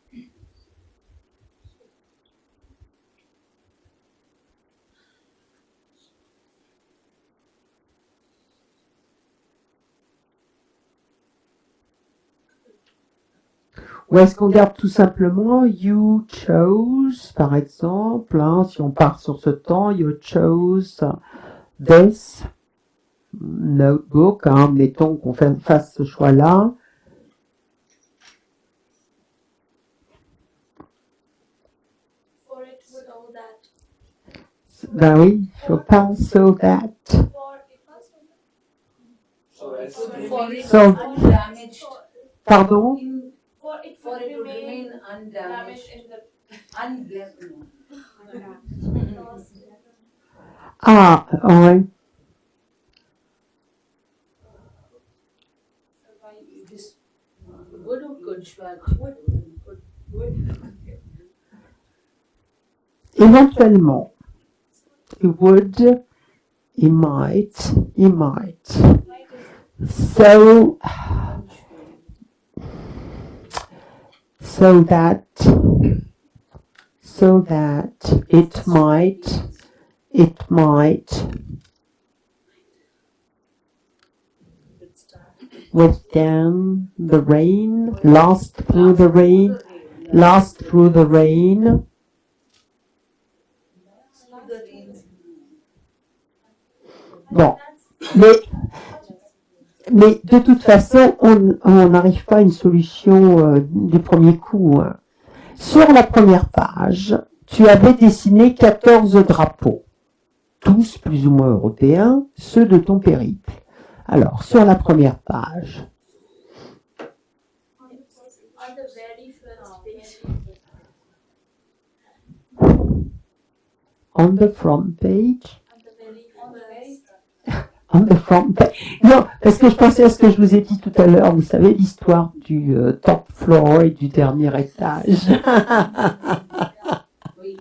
Ou est-ce qu'on garde tout simplement you chose, par exemple, hein, si on part sur ce temps, you chose this notebook, hein, mettons qu'on fasse ce choix-là. For it would all that. Ben oui, il faut pas so that. For it was So as For it So- undamaged. Pardon? for it For would it to remain remain undamaged. damaged in the Unblemished. Ah, ouais. This good or good, Shwat? Good. Éventuellement. He would, he might. So that it might withstand the rain, last through the rain. Bon, mais de toute façon, on n'arrive pas à une solution du premier coup. Hein. Sur la première page, tu avais dessiné 14 drapeaux, tous plus ou moins européens, ceux de ton périple. Alors, sur la première page, on the front page. On the front page. Non, parce que je pensais à ce que je vous ai dit tout à l'heure, vous savez, l'histoire du top floor et du dernier étage. Oui.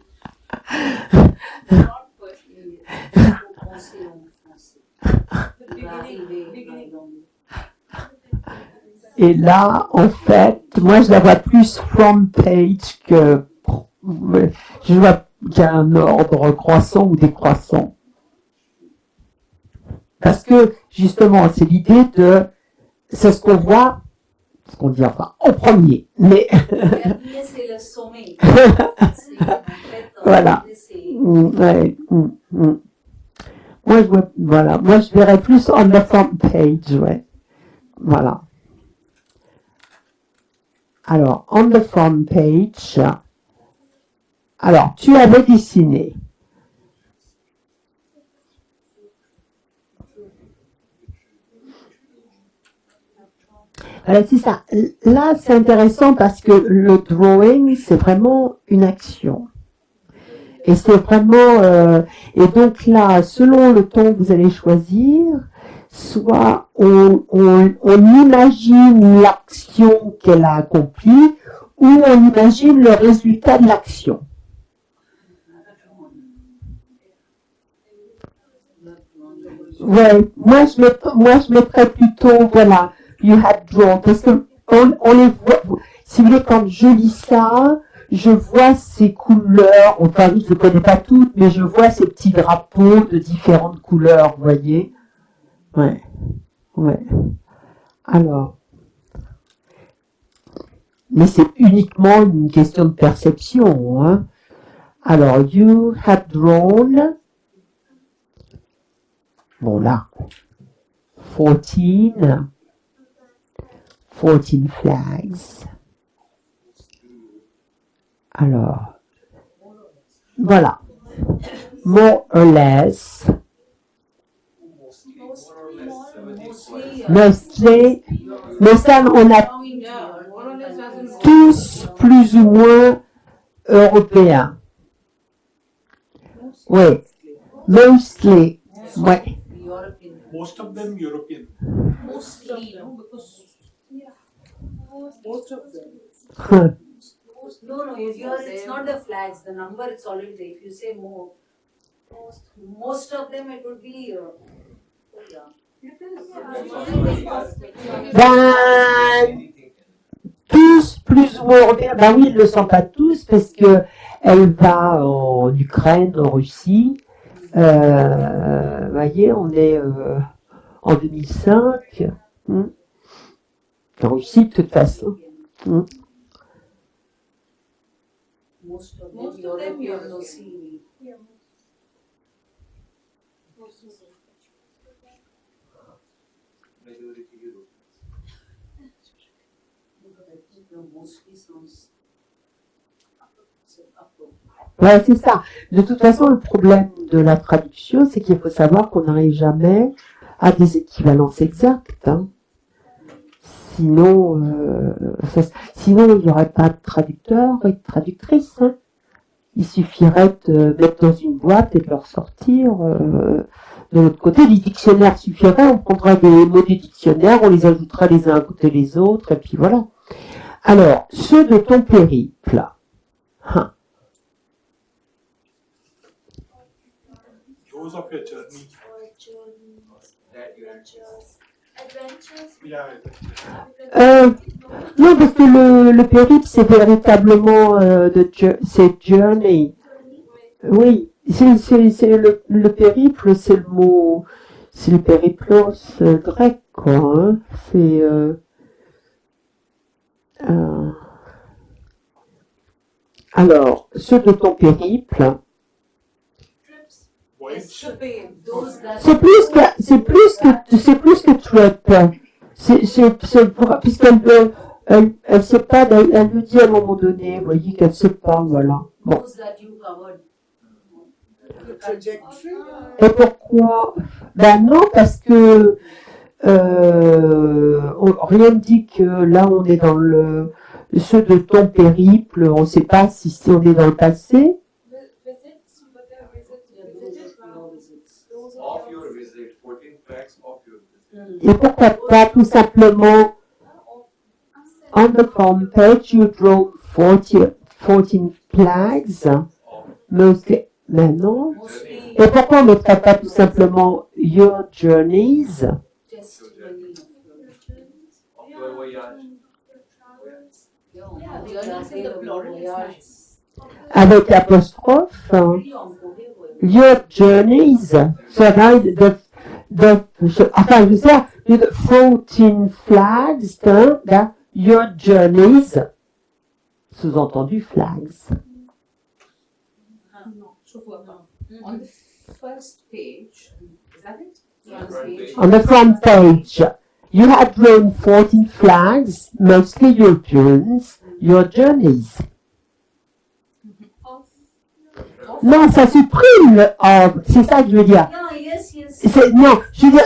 Et là, en fait, moi je la vois plus front page que je vois qu'il y a un ordre croissant ou décroissant. Parce que, justement, c'est l'idée c'est ce qu'on voit, ce qu'on dit enfin, en premier. Mais, c'est le sommet. Voilà. Ouais. Moi, je verrais plus on the front page, ouais. Voilà. Alors, on the front page, alors, tu avais dessiné. Voilà, c'est ça. Là, c'est intéressant parce que le drawing, c'est vraiment une action. Et c'est vraiment... et donc là, selon le ton que vous allez choisir, soit on imagine l'action qu'elle a accomplie, ou on imagine le résultat de l'action. Ouais, moi je mettrais plutôt, voilà, you had drawn, parce que on les voit, si vous voulez, quand je lis ça, je vois ces couleurs, enfin, je ne connais pas toutes, mais je vois ces petits drapeaux de différentes couleurs, vous voyez? Ouais. Alors. Mais c'est uniquement une question de perception, hein. Alors, you had drawn, bon là, 14 flags. Alors, voilà, more or less, mostly, mais ça on a tous plus ou moins européens. Oui, mostly, ouais. Most of them European. Mostly, no, because Most of them. no, here it's not the flags. The number it's already there. If you say more, most of them it would be. Ben, tous plus ou moins européens. Ben oui, ils ne le sont pas tous parce que elle va en Ukraine, en Russie. Vous voyez, on est en 2005. En Russie, de toute façon. Most of them European, no see. Majority Europe. Mostly sounds. Ouais, c'est ça. De toute façon, le problème de la traduction, c'est qu'il faut savoir qu'on n'arrive jamais à des équivalences exactes. Hein. Sinon, il n'y aurait pas de traducteur et de traductrice. Hein. Il suffirait de mettre dans une boîte et de le ressortir. De l'autre côté, les dictionnaires suffiraient. On prendrait des mots du dictionnaire, on les ajouterait les uns à côté des autres, et puis voilà. Alors, ceux de ton périple. Hein. Yours of your journey. That you are Adventures. Yeah. Non, parce que le périple, c'est véritablement c'est journey. Oui, c'est le périple, c'est le mot, c'est le périplos grec, quoi. Hein. C'est alors, ceux de ton périple, Trips. Voyage. Escapade, those that. c'est plus que trip. Puisqu'elle elle sait pas, elle lui dit à un moment donné, vous voyez qu'elle sait pas, voilà. Bon. Those that you covered. Trajectory. Et pourquoi? Ben non, parce que rien ne dit que là on est dans ceux de ton périple, on ne sait pas si on est dans le passé. Visits, but there are visits. No visits. Those of are your visit, 14 facts of your visit. Et pourquoi pas tout simplement on the front page you draw 14 flags, mostly, mais non. Mostly Et pourquoi on ne mettrait pas tout simplement your journeys testimony. Of your voyage. Yeah, journeys in the plural is nice. avec l'apostrophe? Your journeys. So now enfin, je sais, with 14 flags, hein, your journeys. Sous-entendu flags. Non, je vois pas. On the first page, is that it? Front page. On the front page, you had drawn 14 flags, mostly Europeans, your journeys. Non, ça supprime le of. C'est ça que je veux dire. Yeah, yes, yes. Non, je veux dire,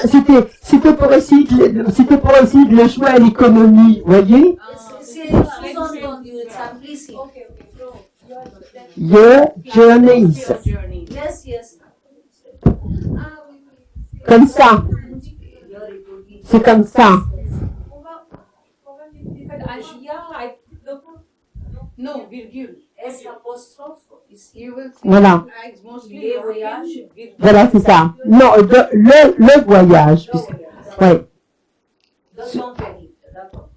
c'était pour essayer de le jouer à l'économie, vous voyez? C'est sous-entendu, it's implicit. Okay, okay. So, Your journeys. Your journey. Yes, yes. ah oui, oui. Comme ça. Here it would be. C'est comme ça. On va l'écrire. But no, virgule. S apostrophe. You will see Voilà. flags mostly Les European, voyages. virgule. Voilà, c'est ça. Non, le voyage. Ouais. De ton périple, d'accord.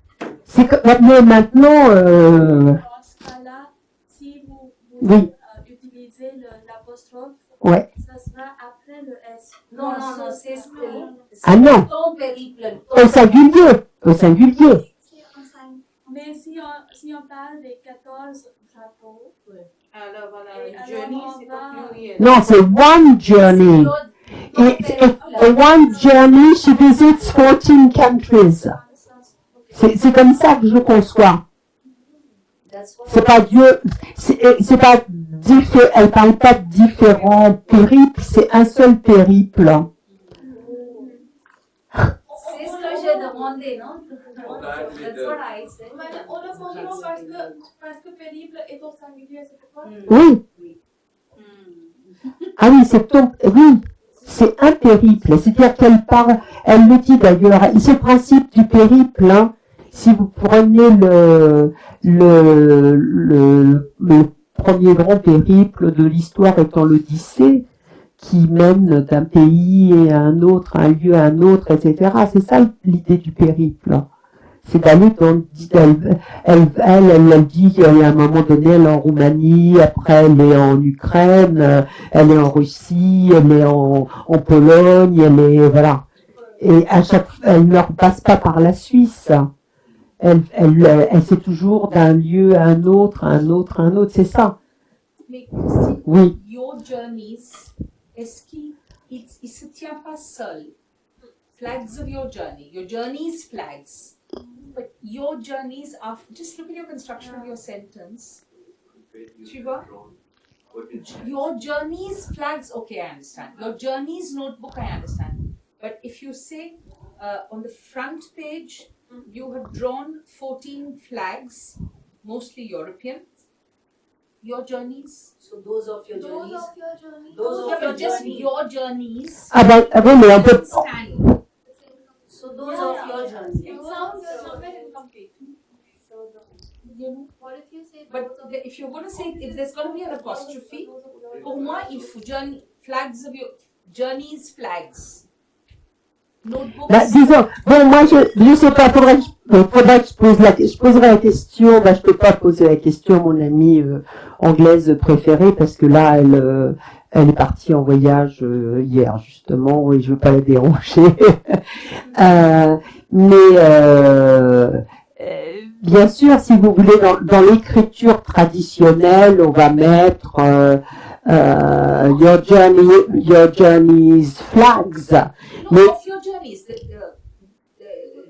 C'est que, mais maintenant, Dans ce cas-là, si vous Oui. utilisez l'apostrophe, ouais. ça sera après le S. Non, non, non, c'est ce que. Ah non, Ton périple. au singulier. Au singulier. Mais si on parle des 14 drapeaux, Alors voilà, Et alors, journey on c'est va- au pluriel. Non, c'est one journey. One journey, she visits 14 countries. dans le sens. Ok. C'est comme ça que je le conçois. That's what. C'est pas Dieu, c'est pas elle parle pas de différents périples, c'est un seul périple. C'est ce que j'ai demandé, non? That's what I said. On a simplement parce que périple est au singulier, c'est pourquoi? Oui. Hmm. Ah oui, c'est un périple. C'est-à-dire qu'elle parle, elle le dit d'ailleurs, c'est le principe du périple, hein. Si vous prenez le premier grand périple de l'histoire étant l'Odyssée, qui mène d'un pays à un autre, un lieu à un autre, etc. C'est ça l'idée du périple. C'est d'aller elle dit qu'à un moment donné, elle est en Roumanie, après elle est en Ukraine, elle est en Russie, elle est en Pologne, voilà. Et à chaque elle ne repasse pas par la Suisse. Elle c'est toujours d'un lieu à un autre, c'est ça. Mais Christine, Oui. your journeys, est-ce qu'il se tient pas seul? Flags of your journeys flags. But your journeys are, just look at your construction of your sentence. Tu vois? Your journeys flags, okay, I understand. Your journeys notebook, I understand. But if you say on the front page, you have drawn 14 flags, mostly European. Your journeys. So those of your Those journeys. of your journey. Those of your Just journey. your journeys. Ah ben, ah oui, mais on peut... Stand. So those of your journey. It sounds a bit incomplete. You know. What if you say But if you're going to say, if there's going to be an apostrophe, pour moi, il faut journey, flags of your journeys, flags. Notebooks. Bah, disons, bon, moi, je sais pas, faudrait que je poserai la question, bah, je peux pas poser la question à mon amie anglaise préférée, parce que là, elle est partie en voyage hier, justement, et je veux pas la déranger. Bien sûr, si vous voulez, dans l'écriture traditionnelle, on va mettre your journey's flags. No, Mais- of your journeys.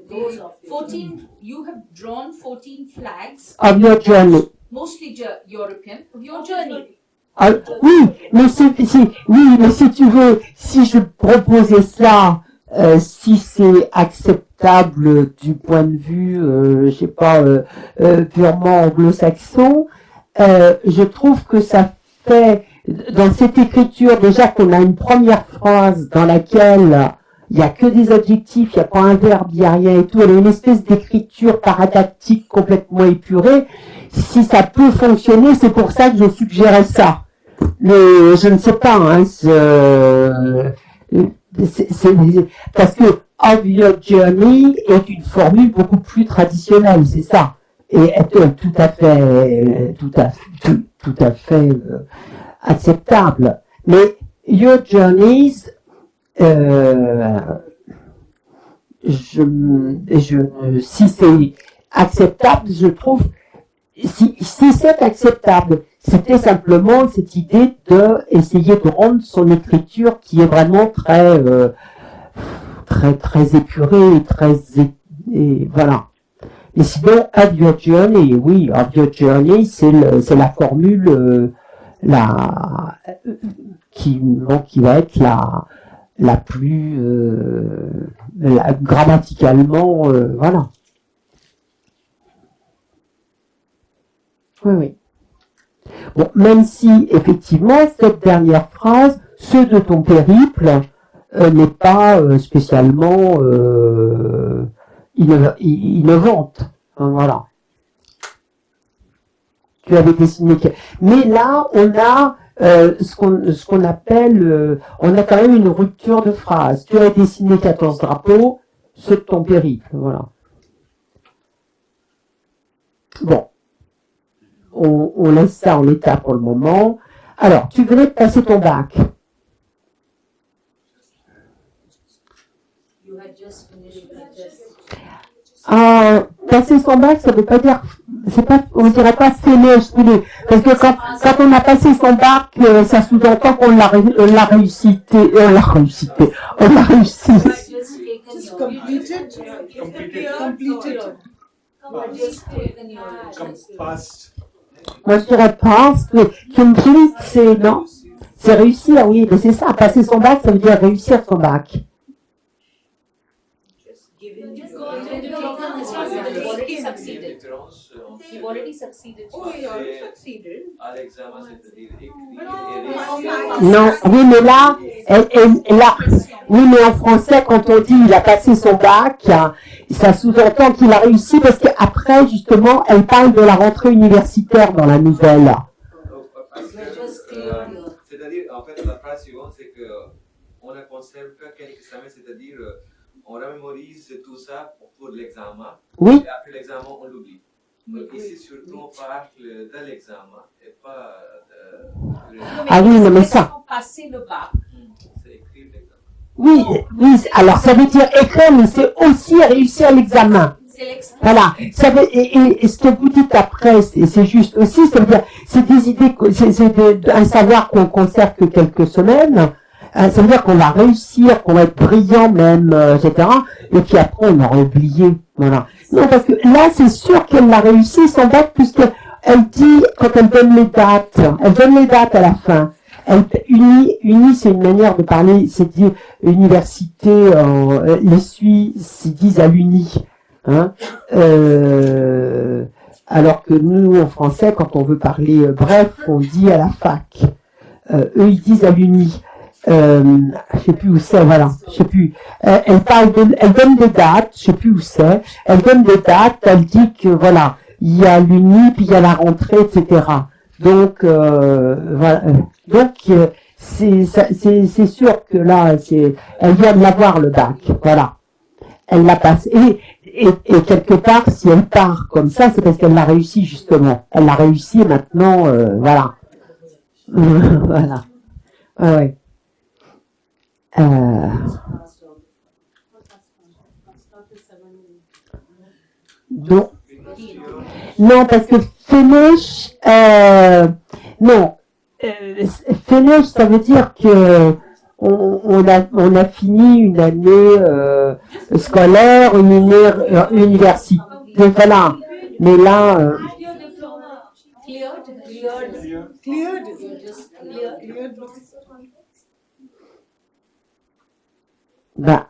Those of your 14, you have drawn 14 flags, Of your journey. mostly European, of your journey. Ah, oui, mais si tu veux, si je proposais ça, si c'est acceptable du point de vue, je sais pas, purement anglo-saxon, je trouve que ça fait, dans cette écriture, déjà qu'on a une première phrase dans laquelle il y a que des adjectifs, il n'y a pas un verbe, il n'y a rien et tout, elle a une espèce d'écriture paradactique complètement épurée. Si ça peut fonctionner, c'est pour ça que je suggérais ça. Mais je ne sais pas, hein, parce que of your journey est une formule beaucoup plus traditionnelle, c'est ça, et est tout à fait acceptable. Mais your journeys, si c'est acceptable, je trouve, si c'est acceptable, c'était simplement cette idée de essayer de rendre son écriture qui est vraiment très épurée, et voilà. Et sinon, of your journey, oui, of your journey, c'est la formule qui va être la plus grammaticalement, voilà. Oui. Bon, même si, effectivement, cette dernière phrase, ceux de ton périple, n'est pas spécialement innovante. Hein, voilà. Tu avais dessiné... Mais là, on a ce qu'on appelle... on a quand même une rupture de phrase. Tu as dessiné 14 drapeaux, ceux de ton périple. Voilà. Bon. On laisse ça en état pour le moment. Alors, tu venais de passer ton bac. You had just finished. Passer son bac, ça veut pas dire, on dirait pas finish, parce que quand on a passé son bac, ça sous-entend qu'on l'a réussi. On l'a réussi. Just completed. Past. Moi, je dirais pass, mais complete, c'est, non, c'est réussir, oui, mais c'est ça, passer son bac, ça veut dire réussir son bac. You've already succeeded. À l'examen, c'est-à-dire écrit Non, oui, mais là, oui, mais en français, quand on dit il a passé son bac, ça sous-entend qu'il a réussi parce qu'après, justement, elle parle de la rentrée universitaire dans la nouvelle. C'est-à-dire, en fait, la phrase suivante, c'est que on ne conserve que quelques examens, c'est-à-dire, on remémorise tout ça pour l'examen. Oui. Et après l'examen, on l'oublie. Donc ici, surtout, on parle de l'examen et pas de... Ah oui, non, mais ça. Passer le bac. C'est écrire l'examen. Oui, alors ça veut dire écrire, mais c'est aussi réussir l'examen. C'est l'expression. Voilà. Ça veut, et ce que vous dites après, c'est juste aussi, ça veut dire, c'est des idées, c'est un savoir qu'on conserve que quelques semaines. Ça veut dire qu'on va réussir, qu'on va être brillant même, etc. Et puis après, on aura oublié. Voilà. Non, parce que là, c'est sûr qu'elle l'a réussi son bac, puisqu'elle dit, quand elle donne les dates à la fin. Elle uni, c'est une manière de parler, c'est dire université, les Suisses disent à l'uni. Hein. Alors que nous, en français, quand on veut parler bref, on dit à la fac. Eux, ils disent à l'Uni. Je sais plus où c'est, voilà, je sais plus. Elle donne des dates, je sais plus où c'est. Elle donne des dates, elle dit que voilà, il y a l'Uni, puis il y a la rentrée, etc. Donc, voilà. Donc, c'est sûr que là, elle vient de l'avoir le bac, voilà. Elle l'a passé. Et quelque part, si elle part comme ça, c'est parce qu'elle l'a réussi, justement. Elle l'a réussi, et maintenant, voilà. Voilà. Ouais. Donc, non, parce que finish, non, finish, ça veut dire que on a fini une année scolaire, une année universitaire, voilà. Mais là, bah,